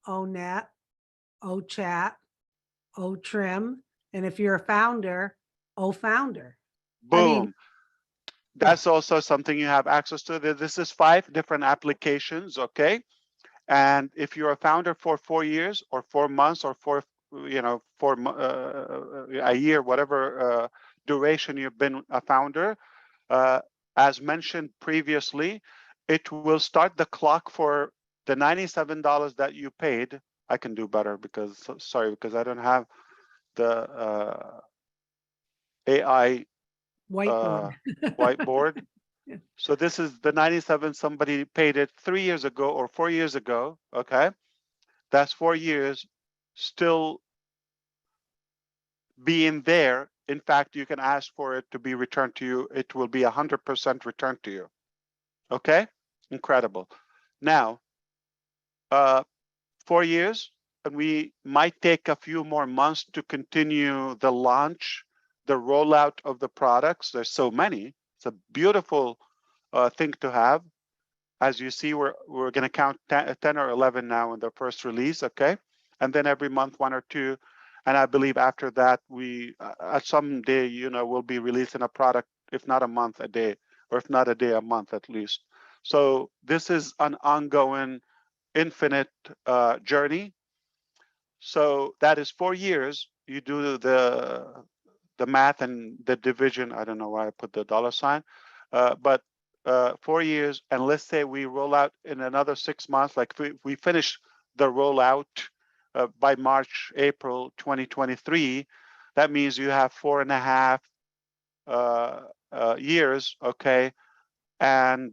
ONet, OChat, OTrim, and if you're a founder, OFounder. I mean- Boom. That's also something you have access to. This is 5 different applications, okay? And if you're a founder for 4 years or 4 months or for, you know, for a year, whatever duration you've been a founder, as mentioned previously, it will start the clock for the $97 that you paid. I can do better because, sorry, because I don't have the AI Whiteboard. whiteboard. Yeah. So this is the 97, somebody paid it 3 years ago or 4 years ago, okay? That's 4 years still being there in fact, you can ask for it to be returned to you. It will be 100% returned to you. Okay, incredible. Now, 4 years, and we might take a few more months to continue the launch, the rollout of the products. There's so many. It's a beautiful thing to have. As you see, we're going to count 10 or 11 now in the first release, okay? And then every month, 1 or 2. And I believe after that, we at some day, you know, we'll be releasing a product, if not a month, a day, or if not a day, a month at least. So this is an ongoing, infinite journey. So that is 4 years. You do the math and the division. I don't know why I put the $sign, but 4 years. And let's say we roll out in another 6 months, like we finish the rollout by March, April 2023. That means you have 4.5 years, okay? And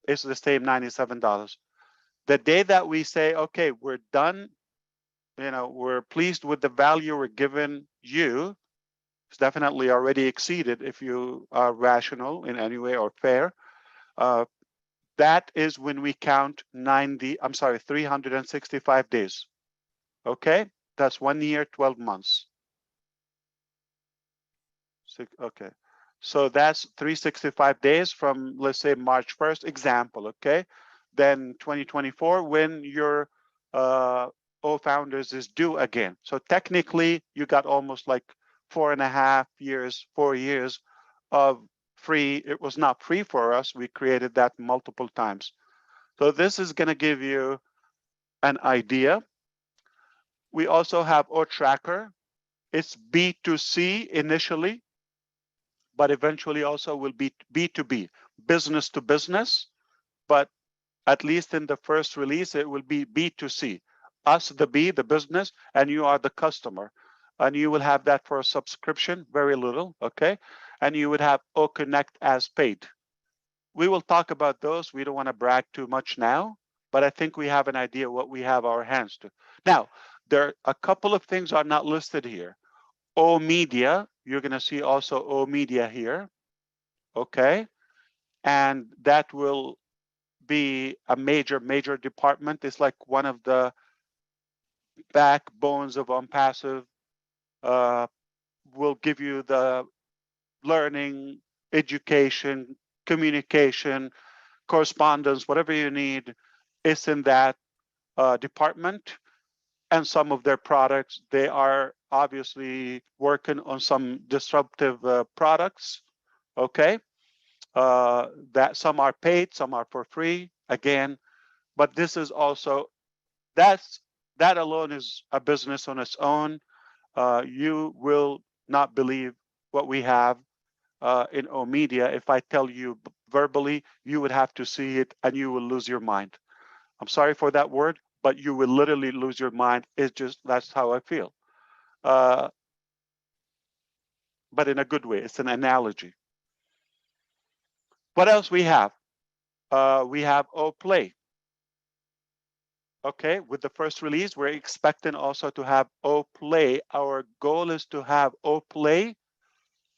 it's the same $97. The day that we say, okay, we're done, you know, we're pleased with the value we're giving you, it's definitely already exceeded if you are rational in any way or fair. That is when we count 365 days. Okay, that's 1 year, 12 months. Okay, so that's 365 days from, let's say, March 1st, example, okay? Then 2024, when your O Founders is due again. So technically, you got almost like 4.5 years, 4 years of free. It was not free for us. We created that multiple times. So this is going to give you an idea. We also have O Tracker. It's B2C initially, but eventually also will be B2B, business to business. But at least in the first release, it will be B2C. Us, the B, the business, and you are the customer. And you will have that for a subscription, very little, okay? And you would have O Connect as paid. We will talk about those. We don't want to brag too much now, but I think we have an idea what we have our hands to. Now, there are a couple of things are not listed here. O Media, you're going to see also O Media here, okay? And that will be a major department. It's like one of the backbones of onpassive. Will give you the learning, education, communication, correspondence, whatever you need. It's in that department. And some of their products, they are obviously working on some disruptive products, okay? That some are paid, some are for free, again. But this is also, that alone is a business on its own. You will not believe what we have in O Media. If I tell you verbally, you would have to see it and you will lose your mind. I'm sorry for that word, but you will literally lose your mind. It's just, that's how I feel. But in a good way, it's an analogy. What else we have? We have O Play. Okay, with the first release, we're expecting also to have O Play. Our goal is to have O Play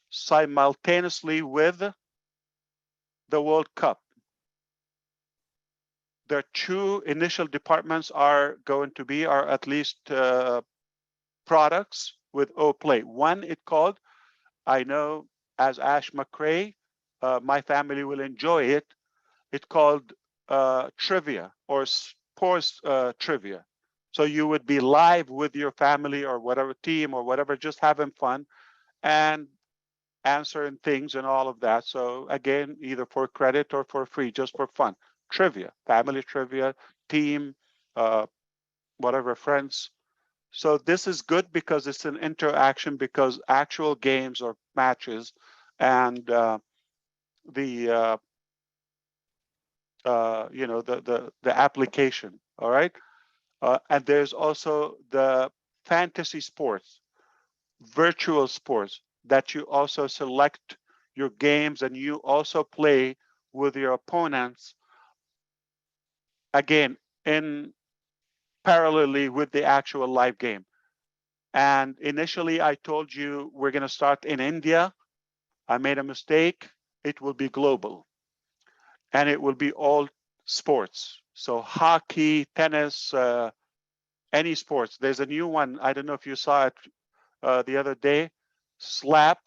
simultaneously with the World Cup. Their 2 initial departments are going to be, or at least products with O Play. One, it called, I know as Ash Mufareh, my family will enjoy it. It's called trivia or sports trivia. So you would be live with your family or whatever team or whatever, just having fun and answering things and all of that. So again, either for credit or for free, just for fun. Trivia, family trivia, team, whatever, friends. So this is good because it's an interaction, because actual games or matches and you know, the application, all right? And there's also the fantasy sports, virtual sports, that you also select your games and you also play with your opponents, again, in parallelly with the actual live game. And initially I told you we're going to start in India. I made a mistake. It will be global. And it will be all sports. So hockey, tennis, any sports. There's a new one. I don't know if you saw it the other day. Slap.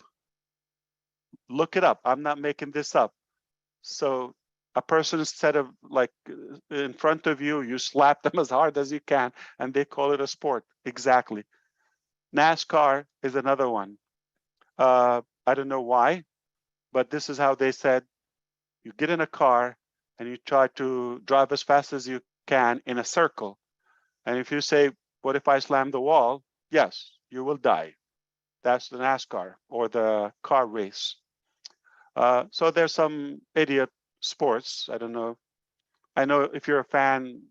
Look it up. I'm not making this up. So a person, instead of like in front of you, you slap them as hard as you can, and they call it a sport. Exactly. NASCAR is another one. I don't know why, but this is how they said, you get in a car and you try to drive as fast as you can in a circle. And if you say, what if I slam the wall? Yes, you will die. That's the NASCAR or the car race. So there's some idiot sports. I don't know. I know if you're a fan,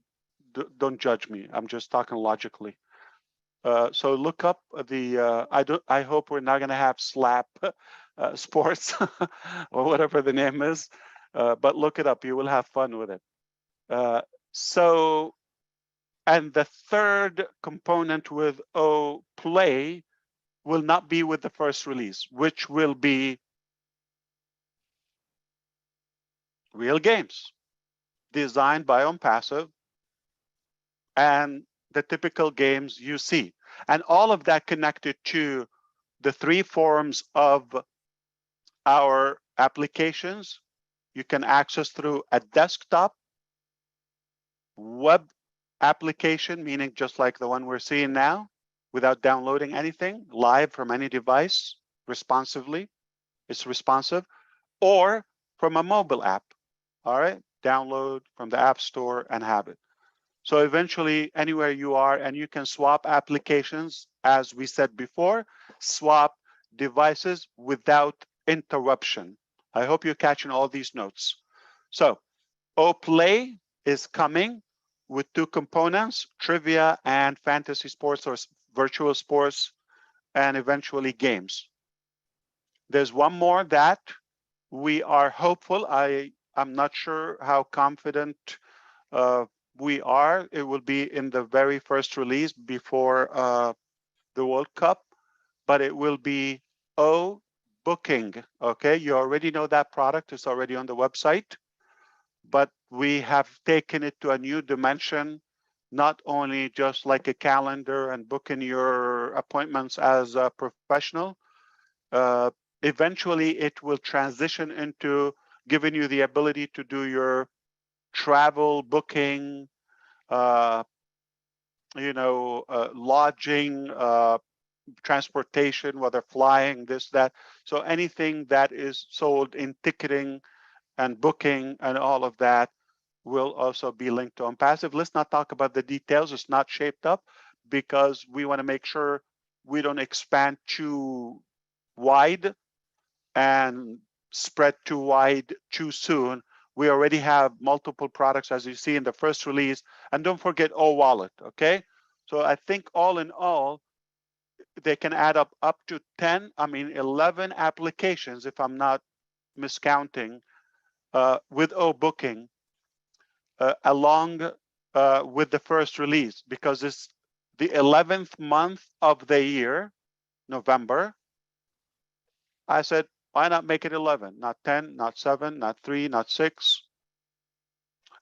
don't judge me. I'm just talking logically. So look up the. I hope we're not going to have slap sports or whatever the name is, but look it up. You will have fun with it. So, and the third component with O Play will not be with the first release, which will be real games designed by onpassive and the typical games you see. And all of that connected to the three forms of our applications you can access through a desktop web application, meaning just like the one we're seeing now, without downloading anything, live from any device responsively. It's responsive, or from a mobile app. All right, download from the App Store and have it. So eventually, anywhere you are, and you can swap applications, as we said before, swap devices without interruption. I hope you're catching all these notes. So OPlay is coming with two components, trivia and fantasy sports or virtual sports, and eventually games. There's one more that we are hopeful. I'm not sure how confident we are. It will be in the very first release before the World Cup, but it will be O Booking. Okay, you already know that product. It's already on the website, but we have taken it to a new dimension, not only just like a calendar and booking your appointments as a professional. Eventually, it will transition into giving you the ability to do your travel booking, lodging, transportation, whether flying, this, that. So anything that is sold in ticketing and booking and all of that will also be linked to onpassive. Let's not talk about the details. It's not shaped up because we want to make sure we don't expand too wide and spread too wide too soon. We already have multiple products, as you see in the first release. And don't forget O-Wallet, okay? So I think all in all, they can add up to 11 applications, if I'm not miscounting, with O-Booking along with the first release, because it's the 11th month of the year, November. I said, why not make it 11, not 10, not 7, not 3, not 6?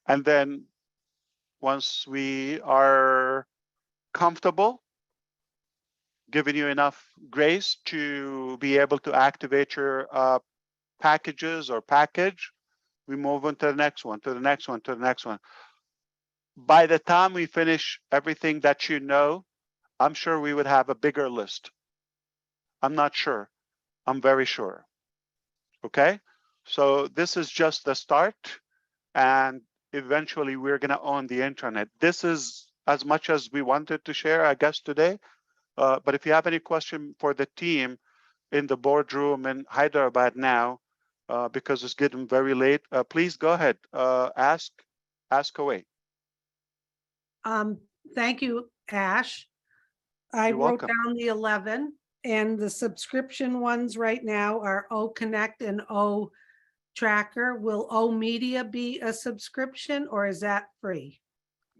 And then once we are comfortable, giving you enough grace to be able to activate your packages or package, we move on to the next one, to the next one, to the next one. By the time we finish everything that you know, I'm sure we would have a bigger list. I'm not sure. I'm very sure. Okay? So this is just the start, and eventually we're going to own the internet. This is as much as we wanted to share, I guess, today. But if you have any question for the team in the boardroom in Hyderabad now, because it's getting very late, please go ahead, ask away. Thank you, Ash. I You're wrote welcome. down the 11, and the subscription ones right now are O Connect and O Tracker. Will O Media be a subscription, or is that free?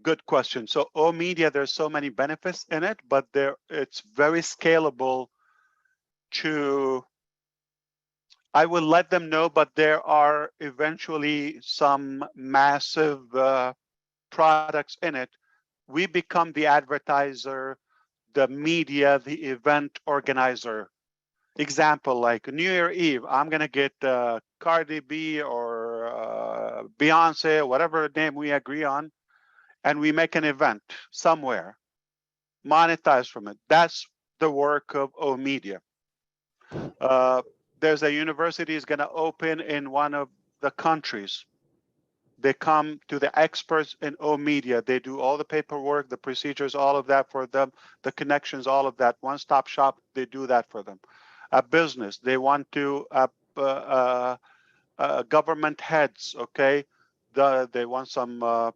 Good question. So O Media, there's so many benefits in it, but it's very scalable to, I will let them know, but there are eventually some massive products in it. We become the advertiser, the media, the event organizer. Example, like New Year Eve, I'm gonna get Cardi B or Beyonce, whatever name we agree on, and we make an event somewhere, monetize from it. That's the work of O Media. There's a university is gonna open in one of the countries. They come to the experts in O Media. They do all the paperwork, the procedures, all of that for them, the connections, all of that. One-stop shop, they do that for them. A business, they want to, government heads, okay? They want some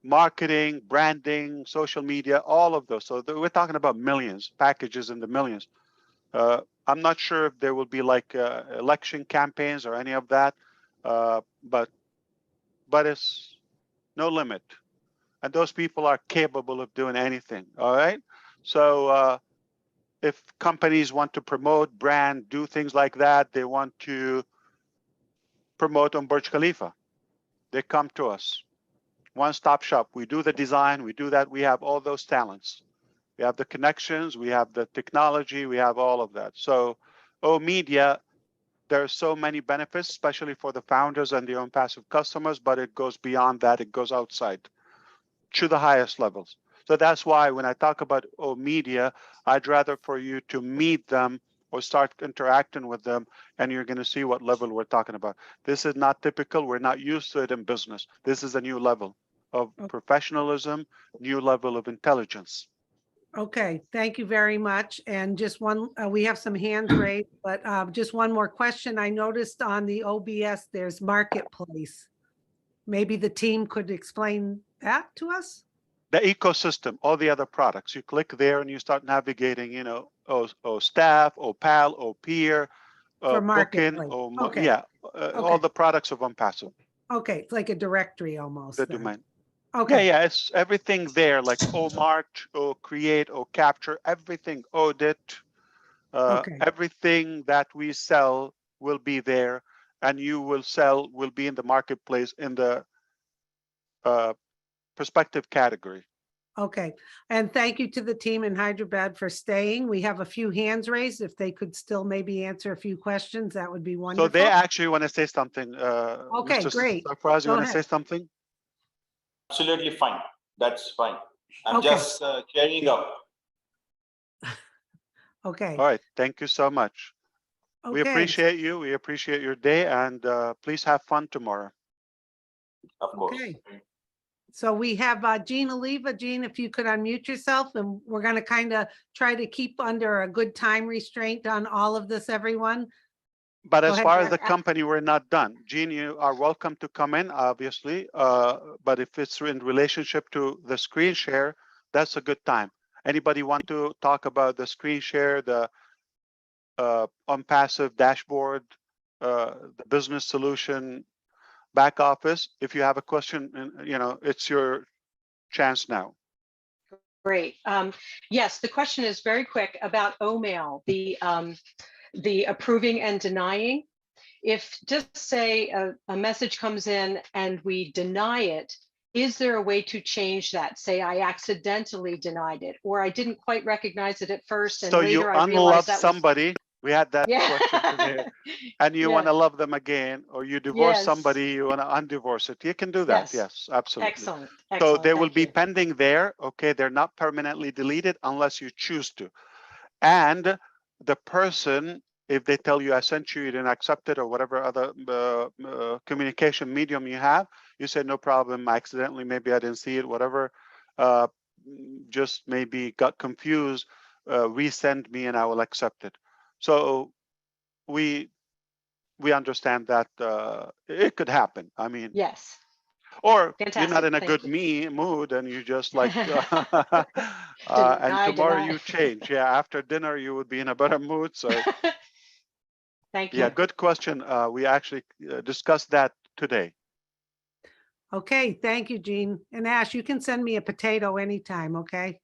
marketing, branding, social media, all of those. So we're talking about millions, packages in the millions. I'm not sure if there will be like election campaigns or any of that, but it's no limit. And those people are capable of doing anything, all right? So if companies want to promote, brand, do things like that, they want to promote on Burj Khalifa, they come to us. One-stop shop, we do the design, we do that, we have all those talents. We have the connections, we have the technology, we have all of that. So O Media, there are so many benefits, especially for the founders and the OnPassive customers, but it goes beyond that, it goes outside to the highest levels. So that's why when I talk about O Media, I'd rather for you to meet them or start interacting with them, and you're going to see what level we're talking about. This is not typical. We're not used to it in business. This is a new level of professionalism, new level of intelligence. Okay, thank you very much. And just one, we have some hands raised, but just one more question. I noticed on the OBS, there's Marketplace. Maybe the team could explain that to us? The ecosystem, all the other products. You click there and you start navigating, you know, Staff, Pal, Peer, For Booking, Marketplace. Okay. yeah, all Okay. the products of OnPassive, Okay, it's like a directory almost the then. domain. Okay, Yeah, it's everything there, like Mart, Create, Capture, everything, Audit, okay, everything that we sell will be there, and you will be in the marketplace in the prospective category. okay. And thank you to the team in Hyderabad for staying. We have a few hands raised. If they could still maybe answer a few questions, that would be So wonderful. they actually want to say something. Okay, Mr. great. Sarfaraz, you Go want to say ahead. something? Absolutely fine. That's fine. I'm Okay. just cheering up. Okay, All right, thank you so much. We okay. appreciate you. We appreciate your day, and please have fun tomorrow. Of course. Okay. So we have Jean Oliva. Jean, if you could unmute yourself, and we're going to kind of try to keep under a good time restraint on all of this, everyone. But Go as ahead, far as Jack. the company, we're not done. Jean, you are welcome to come in, obviously. But if it's in relationship to the screen share, that's a good time. Anybody want to talk about the screen share, the OnPassive dashboard, the business solution, back office? If you have a question, you know, it's your chance now. Great. Yes, the question is very quick about OMail, the approving and denying. If just say a message comes in and we deny it, is there a way to change that? Say I accidentally denied it, or I didn't quite recognize it at first, and So you later I unlove realized that somebody. We had that question today. And you want to love them again, or you divorce somebody, you want to undivorce it. You can do that. Yes, absolutely. Excellent. So they will Thank be you. pending there. Okay, they're not permanently deleted unless you choose to. And the person, if they tell you I sent you, you didn't accept it, or whatever other communication medium you have, you say no problem. Accidentally, maybe I didn't see it. Whatever, just maybe got confused. Resend me, and I will accept it. So we understand that it could happen. I mean, Yes. or Fantastic. you're not in a Thank good you. mood and you just like, and tomorrow you change. Yeah, after dinner you would be in a better mood. So Thank you. yeah, good question. We actually discussed that today. Okay, thank you, Jean. And Ash, you can send me a potato anytime, okay?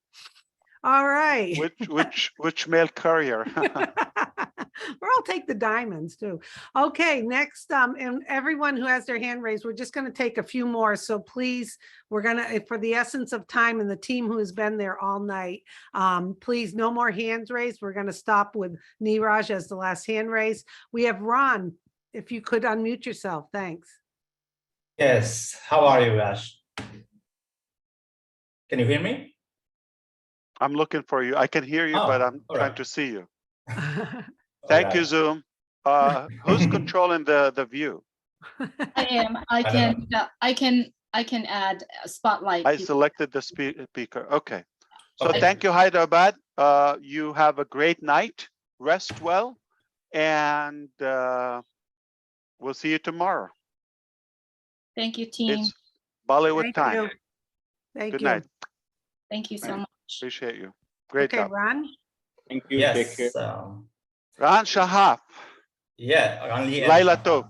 All right. Which mail courier? Or I'll take the diamonds too. Okay, next, and everyone who has their hand raised, we're just gonna take a few more. So please, we're gonna, for the essence of time and the team who has been there all night, please, no more hands raised. We're gonna stop with Neeraj as the last hand raised. We have Ron, if you could unmute yourself, thanks. Yes, how are you, Ash? Can you hear me? I'm looking for you. I can hear you, but Oh, I'm all trying right. to see you. All Thank you, right. Zoom. Who's controlling the view? I am. I don't can. I can add a spotlight. I people. selected the speaker. Okay. So Okay. thank you, Hyderabad. You have a great night. Rest well, and we'll see you tomorrow. Thank you, team. It's Bollywood Thank time. you. Thank Good you. night. Thank you so Thank- much. Appreciate you. Great Okay, job. Ron? Thank you. Take care. Yes. Ran Shahaf. Yeah, only Laila Tov. How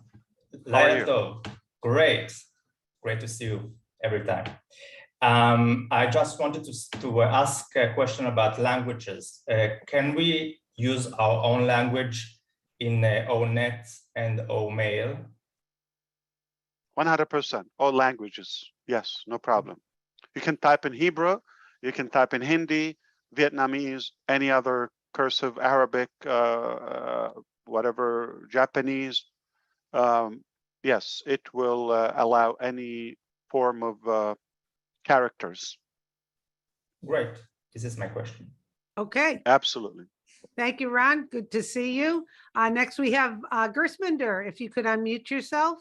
are Laila you? Tov. Great. Great to see you every time. I just wanted to ask a question about languages. Can we use our own language in ONet and OMail? 100%. All languages. Yes, no problem. You can type in Hebrew. You can type in Hindi, Vietnamese, any other cursive, Arabic, whatever, Japanese. Yes, it will allow any form of characters. Great. This is my question. Okay, Absolutely. thank you, Ron. Good to see you. Next we have Gersminder, if you could unmute yourself.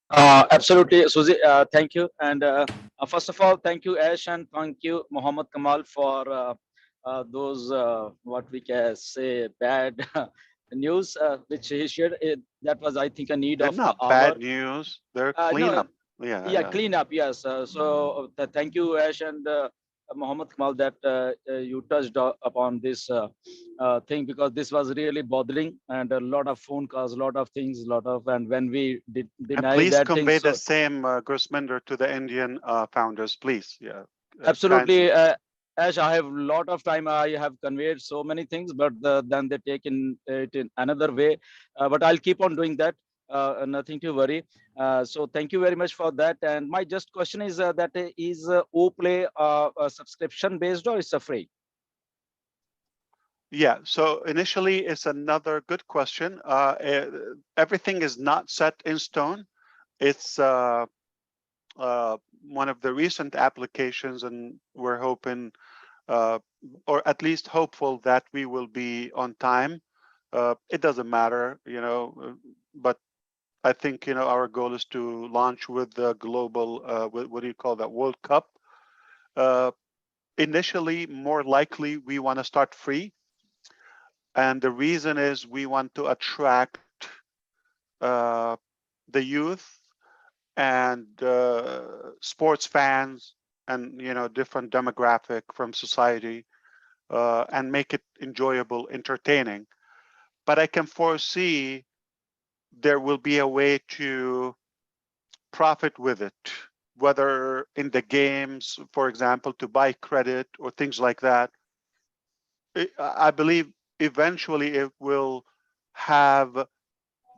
Absolutely, Suzy. Thank you. And first of all, thank you, Ash, and thank you, Muhammad Kamal, for those what we can say bad news which he shared. That was, I think, a need They're of the not hour. bad news. They're No, cleanup. yeah, Yeah. clean up. Yes. So thank you, Ash and Muhammad Kamal, that you touched upon this thing, because this was really bothering, and a lot of phone calls, a lot of things, and when we did And deny please that thing, convey so the same Gersminder to the Indian founders, please. Yeah. absolutely, Ash, I have a lot of time. I have conveyed so many things, but then they take it in another way. But I'll keep on doing that. Nothing to worry. So thank you very much for that. And my just question is that is OPlay a subscription based or is it free? Yeah, so initially it's another good question. Everything is not set in stone. It's one of the recent applications, and we're hoping, or at least hopeful, that we will be on time. It doesn't matter, but I think, our goal is to launch with the global, what do you call that, World Cup. Initially, more likely, we want to start free. And the reason is we want to attract the youth and sports fans and different demographic from society, and make it enjoyable, entertaining. But I can foresee there will be a way to profit with it, whether in the games, for example, to buy credit or things like that. I believe eventually it will have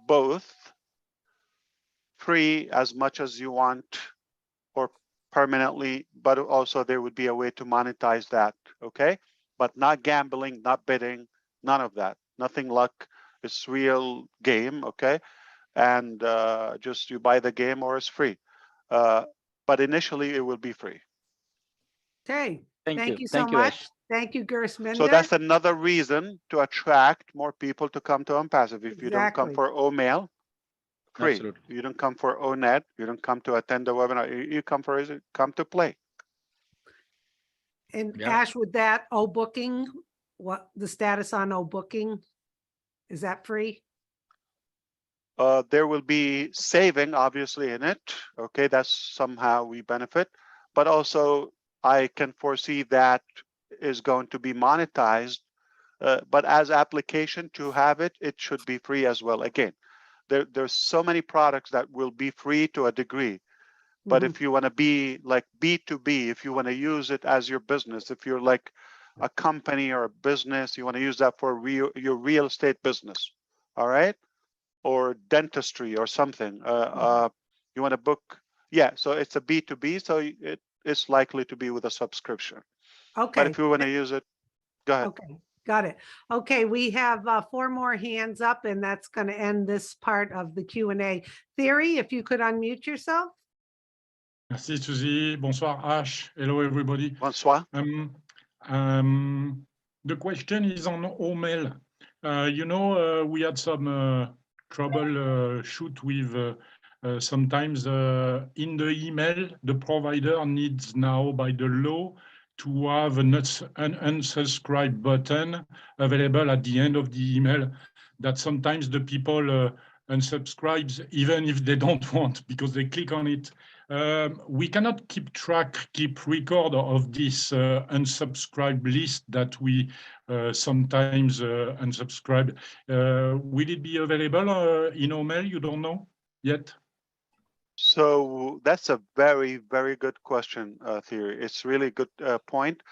both free as much as you want or permanently, but also there would be a way to monetize that, okay? But not gambling, not betting, none of that, nothing luck. It's real game, okay? And just you buy the game or it's free. But initially it will be free. Okay, Thank thank you. you so Thank you, much. Ash. Thank you, Gersminder. So that's another reason to attract more people to come to onpassive. If you don't come Exactly. for OMail, free. Absolutely. You don't come for ONet, you don't come to attend the webinar, you come to play. And Yeah. Ash, with that, booking, what the status on booking? Is that free? There will be saving obviously in it. Okay, that's somehow we benefit, but also I can foresee that is going to be monetized. But as application to have it, it should be free as well. Again, there's so many products that will be free to a degree. But Mhm. if you want to be like B2B, if you want to use it as your business, if you're like a company or a business, you want to use that for your real estate business, all right? Or dentistry or something. You want to book, yeah, so it's a B2B, so it's likely to be with a subscription. But Okay, if you want to use it, go ahead. okay, got it. Okay, we have 4 more hands up, and that's going to end this part of the Q&A. Theory, if you could unmute yourself. Merci Suzy. Bonsoir Ash. Hello everybody. Bonsoir. The question is on OMail. You know, we had some trouble shoot with sometimes in the email, the provider needs now by the law to have an unsubscribe button available at the end of the email that sometimes the people unsubscribes even if they don't want because they click on it. We cannot keep record of this unsubscribe list that we sometimes unsubscribe. Will it be available in OMail? You don't know yet? So that's a very, very good question, Theory. It's really a good point.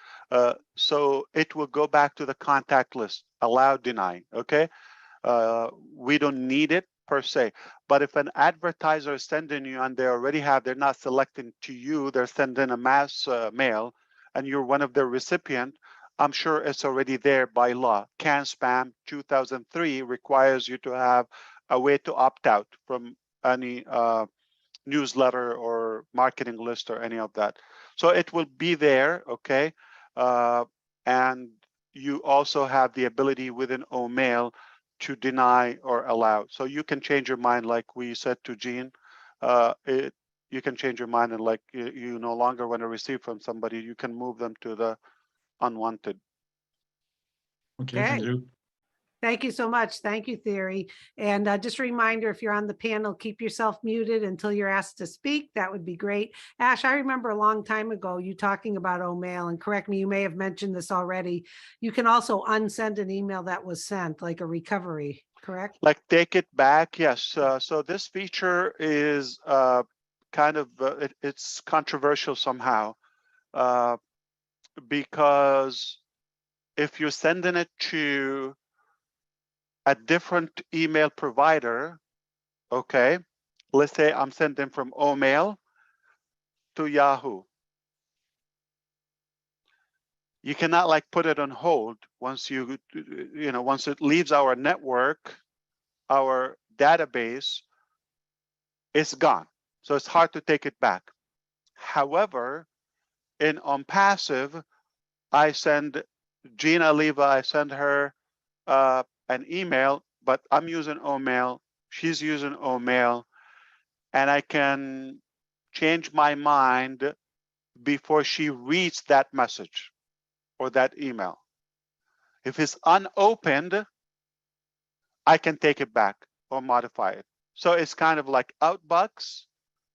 So it will go back to the contact list, allow, deny, okay? We don't need it per se, but if an advertiser is sending you and they're not selecting to you, they're sending a mass mail and you're one of their recipient, I'm sure it's already there by law. CAN-SPAM 2003 requires you to have a way to opt out from any newsletter or marketing list or any of that. So it will be there, okay? And you also have the ability within OMail to deny or allow. So you can change your mind, like we said to Jean. You can change your mind and like you no longer want to receive from somebody, you can move them to the unwanted. Okay, thank you. Thank you so much. Thank you, Theory. And just a reminder, if you're on the panel, keep yourself muted until you're asked to speak. That would be great. Ash, I remember a long time ago you talking about OMail, and correct me, you may have mentioned this already. You can also unsend an email that was sent, like a recovery, correct? Like take it back, yes. So this feature is kind of, it's controversial somehow because if you're sending it to a different email provider, okay, let's say I'm sending from OMail to Yahoo. You cannot like put it on hold once once it leaves our network, our database, it's gone. So it's hard to take it back. However, in onpassive, I send Gina Leva, I send her an email, but I'm using OMail, she's using OMail, and I can change my mind before she reads that message or that email. If it's unopened, I can take it back or modify it. So it's kind of like outbox,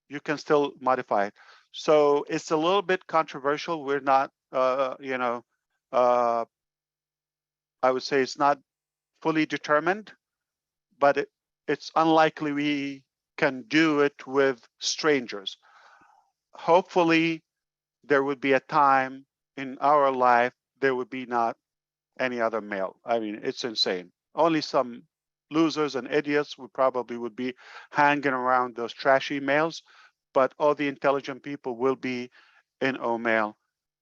you can still modify it. So it's a little bit controversial. We're not, I would say it's not fully determined, but it's unlikely we can do it with strangers. Hopefully, there would be a time in our life there would be not any other mail. I mean, it's insane. Only some losers and idiots would be hanging around those trash emails, but all the intelligent people will be in OMail,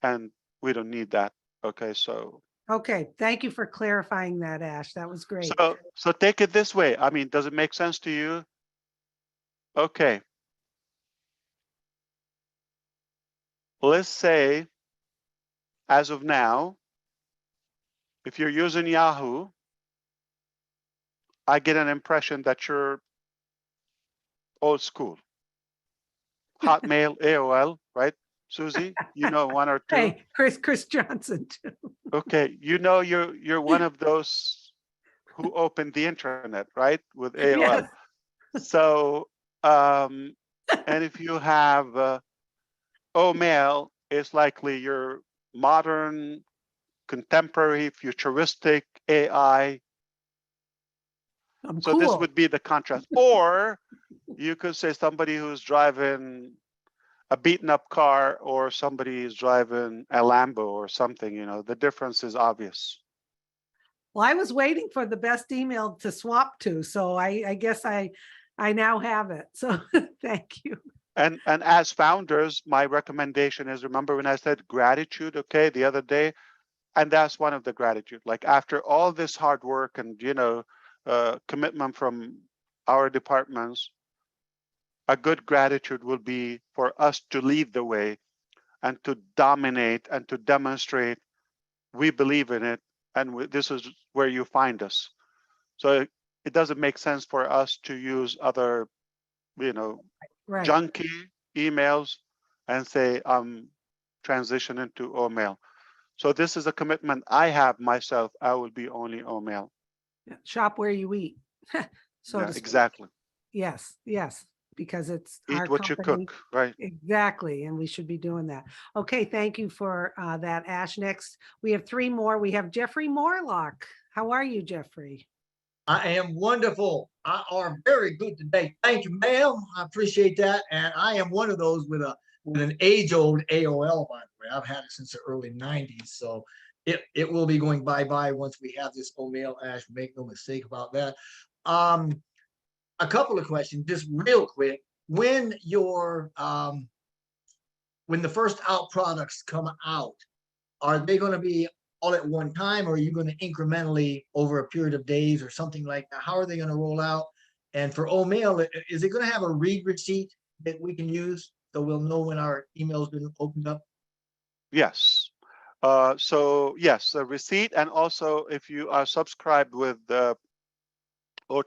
and we don't need that. Okay, so. Okay, thank you for clarifying that, Ash. That was great. So take it this way. I mean, does it make sense to you? Okay. Let's say, as of now, if you're using Yahoo, I get an impression that you're old school. Hotmail, AOL, right? Susie, you know one or two. Hey, Chris Johnson too. Okay, you know you're one of those who opened the internet, right? With AOL. Yes. So, and if you have OMail, it's likely your modern, contemporary, futuristic AI. I'm So this cool. would be the contrast. Or you could say somebody who's driving a beaten up car, or somebody is driving a Lambo or something, you know, the difference is obvious. Well, I was waiting for the best email to swap to, so I guess I now have it. So thank you. And as founders, my recommendation is, remember when I said gratitude, okay, the other day, and that's one of the gratitude. Like after all this hard work and, you know, commitment from our departments, a good gratitude will be for us to lead the way and to dominate and to demonstrate we believe in it, and this is where you find us. So it doesn't make sense for us to use other, you know, Right. junky emails and say I'm transitioning to OMail. So this is a commitment I have myself. I will be only OMail. Shop where you eat. So Yeah, to speak. exactly. Yes, yes, because it's our Eat what you company. cook, right? Exactly, and we should be doing that. Okay, thank you for that, Ash. Next, we have three more. We have Jeffrey Morlock. How are you, Jeffrey? I am wonderful. I are very good today. Thank you, ma'am. I appreciate that. And I am one of those with an age-old AOL, by the way. I've had it since the early 90s. So it will be going bye-bye once we have this OMail, Ash. Make no mistake about that. A couple of questions, just real quick. When when the first out products come out, are they going to be all at one time, or are you going to incrementally over a period of days or something like that? How are they going to roll out? And for OMail, is it going to have a read receipt that we can use so we'll know when our email's been opened up? Yes. So yes, a receipt, and also if you are subscribed with the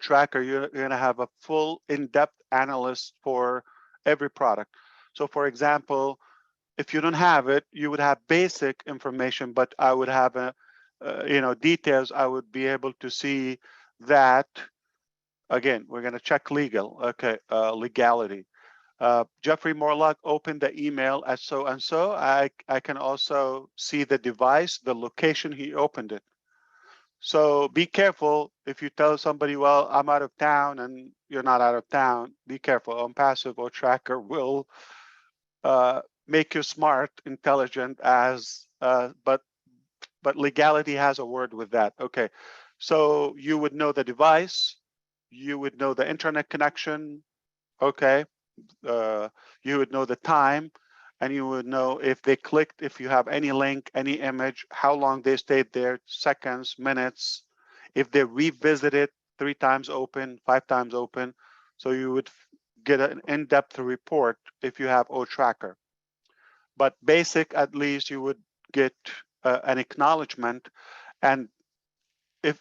Tracker, you're going to have a full in-depth analyst for every product. So for example, if you don't have it, you would have basic information, but I would have a, you know, details. I would be able to see that. Again, we're going to check legal. Okay, legality. Jeffrey Morlock opened the email at so and so. I can also see the device, the location he opened it. So be careful if you tell somebody, well, I'm out of town, and you're not out of town. Be careful. OnPassive or Tracker will make you smart, intelligent, as but legality has a word with that. Okay, so you would know the device, you would know the internet connection. Okay, you would know the time, and you would know if they clicked, if you have any link, any image, how long they stayed there, seconds, minutes, if they revisited 3 times open, 5 times open. So you would get an in-depth report if you have OTracker. But basic, at least you would get an acknowledgement. And if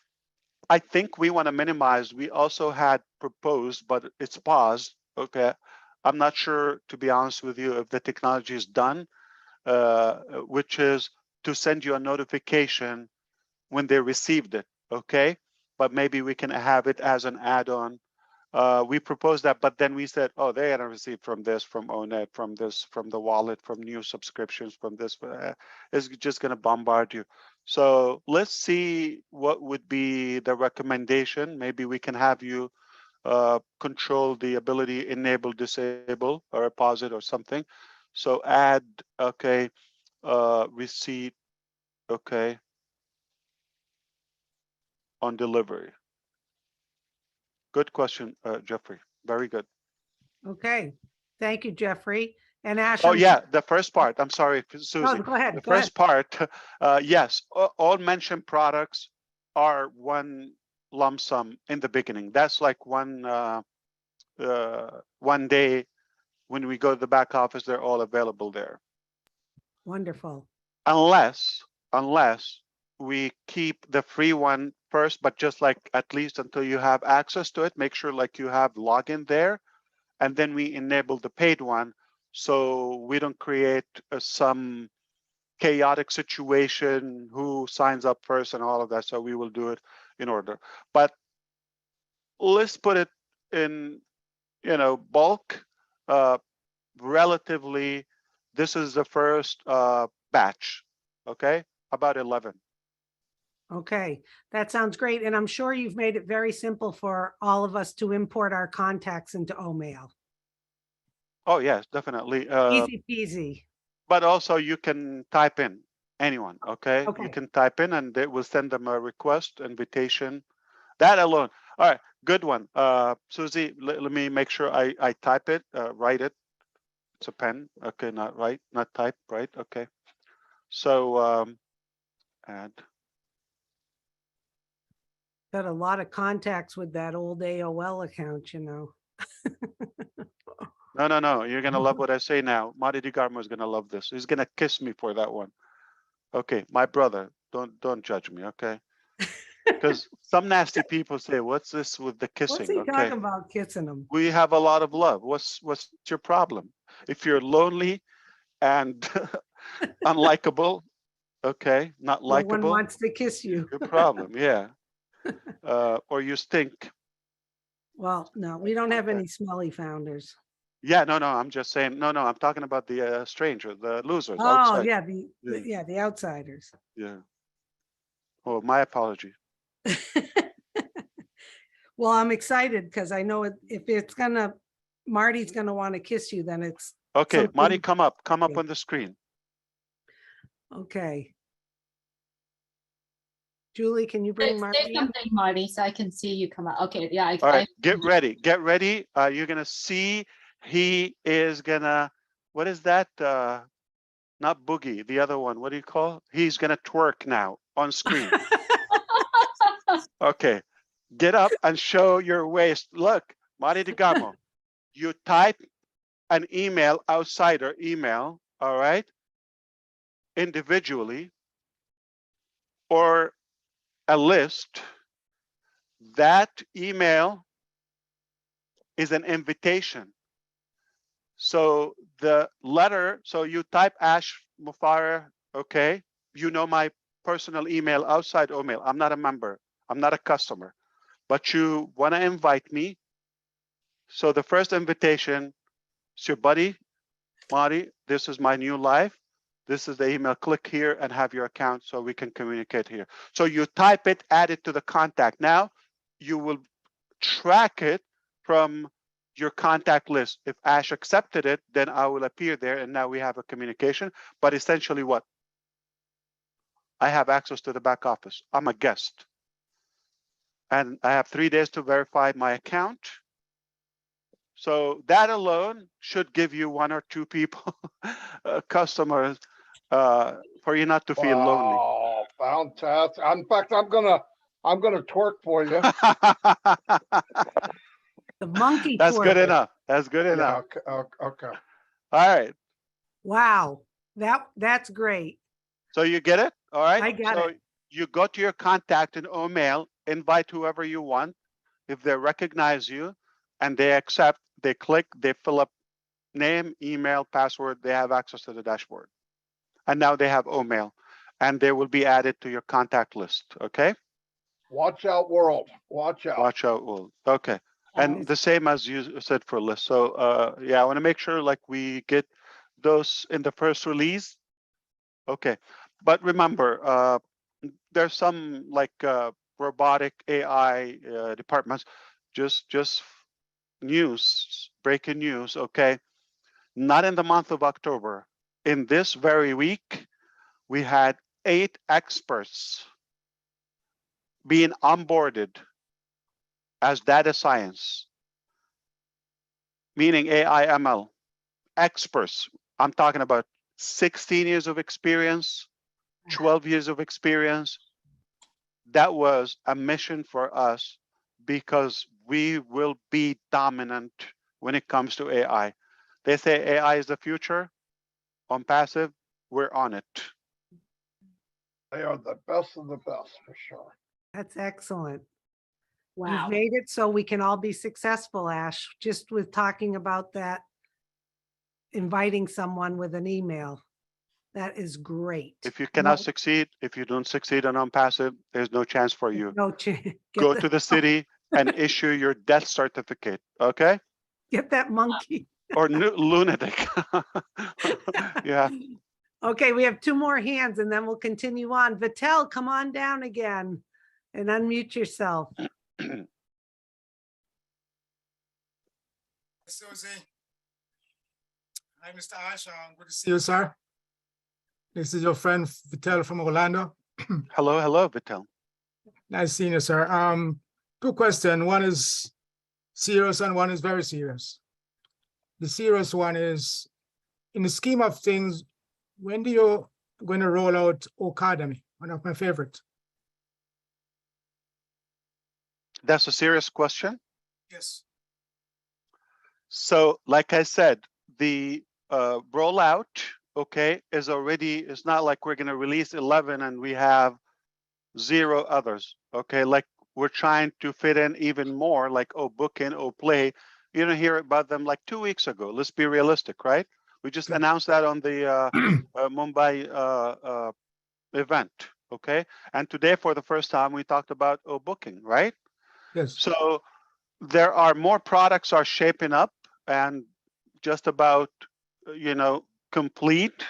I think we want to minimize, we also had proposed, but it's paused. Okay, I'm not sure, to be honest with you, if the technology is done, which is to send you a notification when they received it. Okay, but maybe we can have it as an add-on. We proposed that, but then we said, oh, they're gonna receive from this, from ONET, from this, from the wallet, from new subscriptions, from this. It's just gonna bombard you. So let's see what would be the recommendation. Maybe we can have you control the ability, enable, disable, or pause it or something. So add, okay, receipt, okay, on delivery. Good question, Jeffrey. Very good. Okay, thank you, Jeffrey. And Ash. Oh yeah, the first part. I'm sorry, Susie. No, go ahead. The Go ahead. first part, yes, all mentioned products are one lump sum in the beginning. That's like one day when we go to the back office, they're all available there. Wonderful. Unless we keep the free one first, but just like at least until you have access to it, make sure like you have login there, and then we enable the paid one, so we don't create some chaotic situation, who signs up first and all of that. So we will do it in order. But let's put it in, you know, bulk. Relatively, this is the first batch. Okay, about 11. Okay, that sounds great. And I'm sure you've made it very simple for all of us to import our contacts into OMail. Oh, yes, definitely. Easy peasy. But also you can type in anyone, okay? You Okay. can type in and they will send them a request, invitation, that alone. All right, good one. Susie, let me make sure I type it, write it. It's a pen, okay, not write, not type, right? Okay. So, add. Got a lot of contacts with that old AOL account, No, you're gonna love what I say now. Marty DeGarmo is gonna love this. He's gonna kiss me for that one. Okay, my brother, don't judge me, okay? Because some nasty people say, "What's this with the What's kissing?" he Okay, talking about kissing them? we have a lot of love. What's your problem? If you're lonely and unlikable, okay, not No one likable, wants to kiss you. your problem, yeah. Or you stink. Well, no, we don't have any smelly founders. Yeah, no, I'm just saying. No, I'm talking about the stranger, the losers Oh, outside. yeah, Yeah. the outsiders. Yeah. Oh, my apology. Well, I'm excited because I know if it's Marty's gonna want to kiss you, then it's Okay, Marty, something. come up Okay. on the screen. Okay. Julie, can you Say bring Marty up? something, Marty, so I can see you come out. Okay, yeah. All right, get ready. You're gonna see he is gonna, what is that? Not boogie, the other one. What do you call? He's gonna twerk now on screen. Okay, get up and show your waist. Look, Marty DeGarmo, you type an email, outsider email, all right, individually, or a list. That email is an invitation. So the letter, so you type Ash Mufareh, okay? You know my personal email outside OMail. I'm not a member. I'm not a customer. But you want to invite me. So the first invitation is your buddy, Marty. This is my new life. This is the email. Click here and have your account so we can communicate here. So you type it, add it to the contact. Now you will track it from your contact list. If Ash accepted it, then I will appear there and now we have a communication. But essentially what? I have access to the back office. I'm a guest. And I have 3 days to verify my account. So that alone should give you 1 or 2 people, customers, for you not to feel lonely. Oh, fantastic. In fact, I'm gonna twerk for you. The monkey That's twerk. good enough. That's good Yeah, enough. okay. All right. Wow, that's great. So you get it? All right. I got so it. You go to your contact in OMail, invite whoever you want. If they recognize you and they accept, they click, they fill up name, email, password, they have access to the dashboard. And now they have OMail and they will be added to your contact list. Okay. Watch out, world. Watch out. Watch out. Well, okay. And the same as you said for list. So yeah, I want to make sure like we get those in the first release. Okay. But remember, there's some like robotic AI departments, just news, breaking news, okay? Not in the month of October. In this very week, we had 8 experts being onboarded as data science, meaning AI ML experts. I'm talking about 16 years of experience, 12 years of experience. That was a mission for us because we will be dominant when it comes to AI. They say AI is the future. OnPassive, we're on it. They are the best of the best for sure. That's excellent. Wow. You've made it so we can all be successful, Ash, just with talking about that, inviting someone with an email. That is great. If you cannot succeed, if you don't succeed on OnPassive, there's no chance for you. No chance. Go to the city and issue your death certificate, okay? Get that monkey. Or lunatic. Yeah. Okay, we have two more hands and then we'll continue on. Vitel, come on down again and unmute yourself. Susie. Hi, Mr. Ash. Good to see you, sir. This is your friend Vitel from Orlando. Hello, hello, Vitel. Nice seeing you, sir. Two questions. One is serious and one is very serious. The serious one is, in the scheme of things, when do you going to roll out Academy? One of my favorite. That's a serious question. Yes. So, like I said, the rollout, okay, is already, it's not like we're going to release 11 and we have 0 others, okay? Like we're trying to fit in even more, like, oh, book in, oh, play. You don't hear about them like 2 weeks ago. Let's be realistic, right? We just announced that on the Mumbai event, okay? And today, for the first time, we talked about oh, booking, right? Yes. So there are more products are shaping up and just about, you know, complete,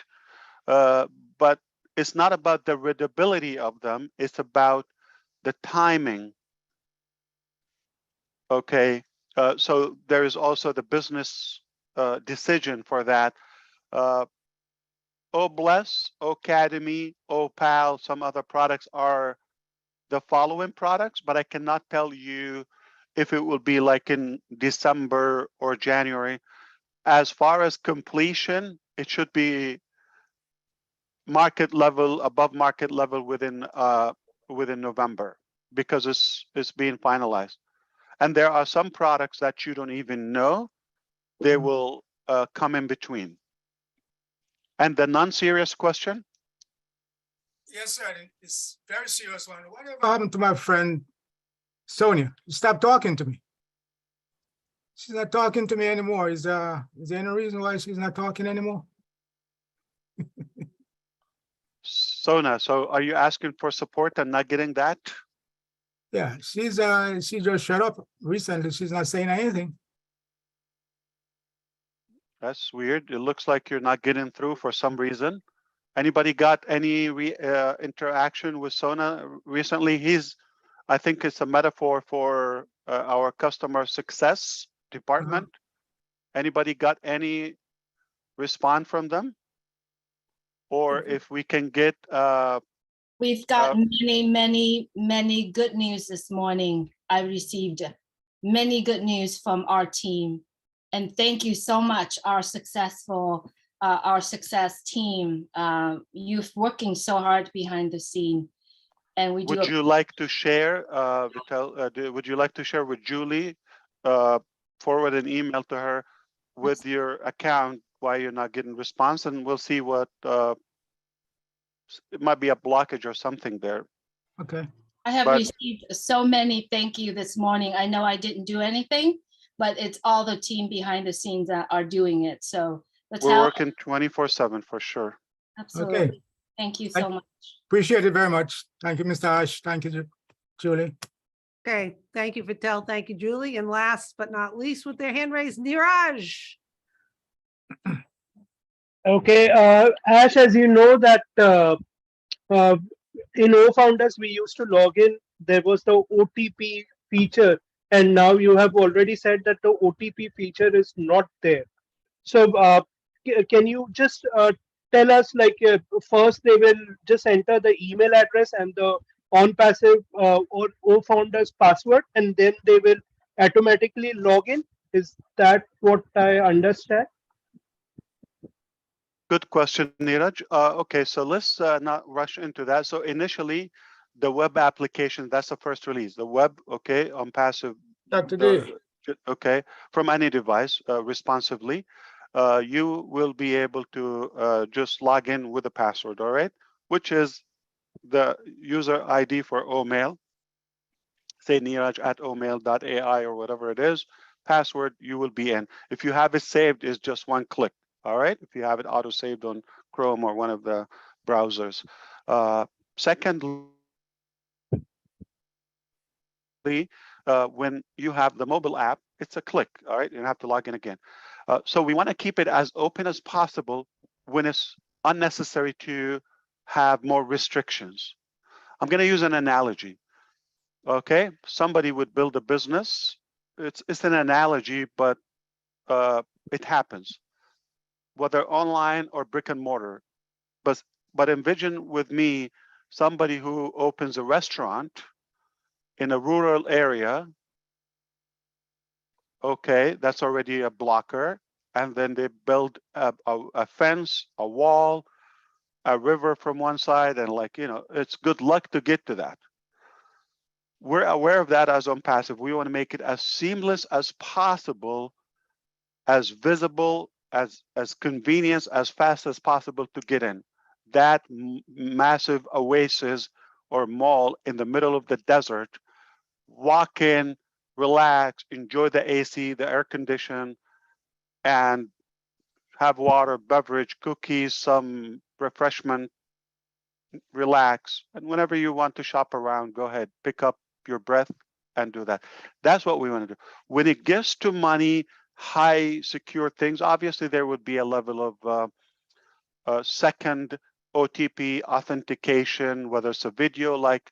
but it's not about the readability of them. It's about the timing. Okay, so there is also the business decision for that. OBless, Academy, Opal, some other products are the following products, but I cannot tell you if it will be like in December or January. As far as completion, it should be market level, above market level within November, because it's being finalized. And there are some products that you don't even know, they will come in between. And the non-serious question? Yes, sir. It's very serious one. Whatever happened to my friend Sonia? Stop talking to me. She's not talking to me anymore. Is there any reason why she's not talking anymore? Sona, so are you asking for support and not getting that? Yeah, she just shut up recently. She's not saying anything. That's weird. It looks like you're not getting through for some reason. Anybody got any interaction with Sona recently? I think it's a metaphor for our customer success department. Anybody got any response from them? Or if we can get We've got many good news this morning. I received many good news from our team. And thank you so much, our success team. You're working so hard behind the scene. And we do. Would you like to share, Vitel, would you like to share with Julie, forward an email to her with your account why you're not getting response, and we'll see what, it might be a blockage or something there. Okay. I have received so many thank you this morning. I know I didn't do anything, but it's all the team behind the scenes that are doing it. So we're working 24/7 for sure. Absolutely. Okay. Thank you so much. Appreciate it very much. Thank you, Mr. Ash. Thank you, Julie. Okay, thank you, Vitel. Thank you, Julie. And last but not least, with their hand raised, Neeraj. Okay, Ash, as you know that in O-Founders, we used to log in, there was the OTP feature, and now you have already said that the OTP feature is not there. So can you just tell us, like, first they will just enter the email address and the onpassive or O-Founders password, and then they will automatically log in? Is that what I understand? Good question, Neeraj. Okay, so let's not rush into that. So initially, the web application, that's the first release. The web, okay, onpassive. Dr. Dave. Okay, from any device responsively, you will be able to just log in with a password, all right? Which is the user ID for OMail. Say neeraj@omail.ai or whatever it is. Password, you will be in. If you have it saved, it's just one click. All right, if you have it auto-saved on Chrome or one of the browsers. Secondly, when you have the mobile app, it's a click, all right? You don't have to log in again. So we want to keep it as open as possible when it's unnecessary to have more restrictions. I'm going to use an analogy. Okay, somebody would build a business. It's an analogy, but it happens, whether online or brick and mortar. But envision with me somebody who opens a restaurant in a rural area. Okay, that's already a blocker. And then they build a fence, a wall, a river from one side, and it's good luck to get to that. We're aware of that as OnPassive. We want to make it as seamless as possible, as visible, as convenient, as fast as possible to get in. That massive oasis or mall in the middle of the desert, walk in, relax, enjoy the AC, the air condition, and have water, beverage, cookies, some refreshment, relax. And whenever you want to shop around, go ahead, pick up your breath and do that. That's what we want to do. When it gets to money, high secure things, obviously there would be a level of second OTP authentication, whether it's a video like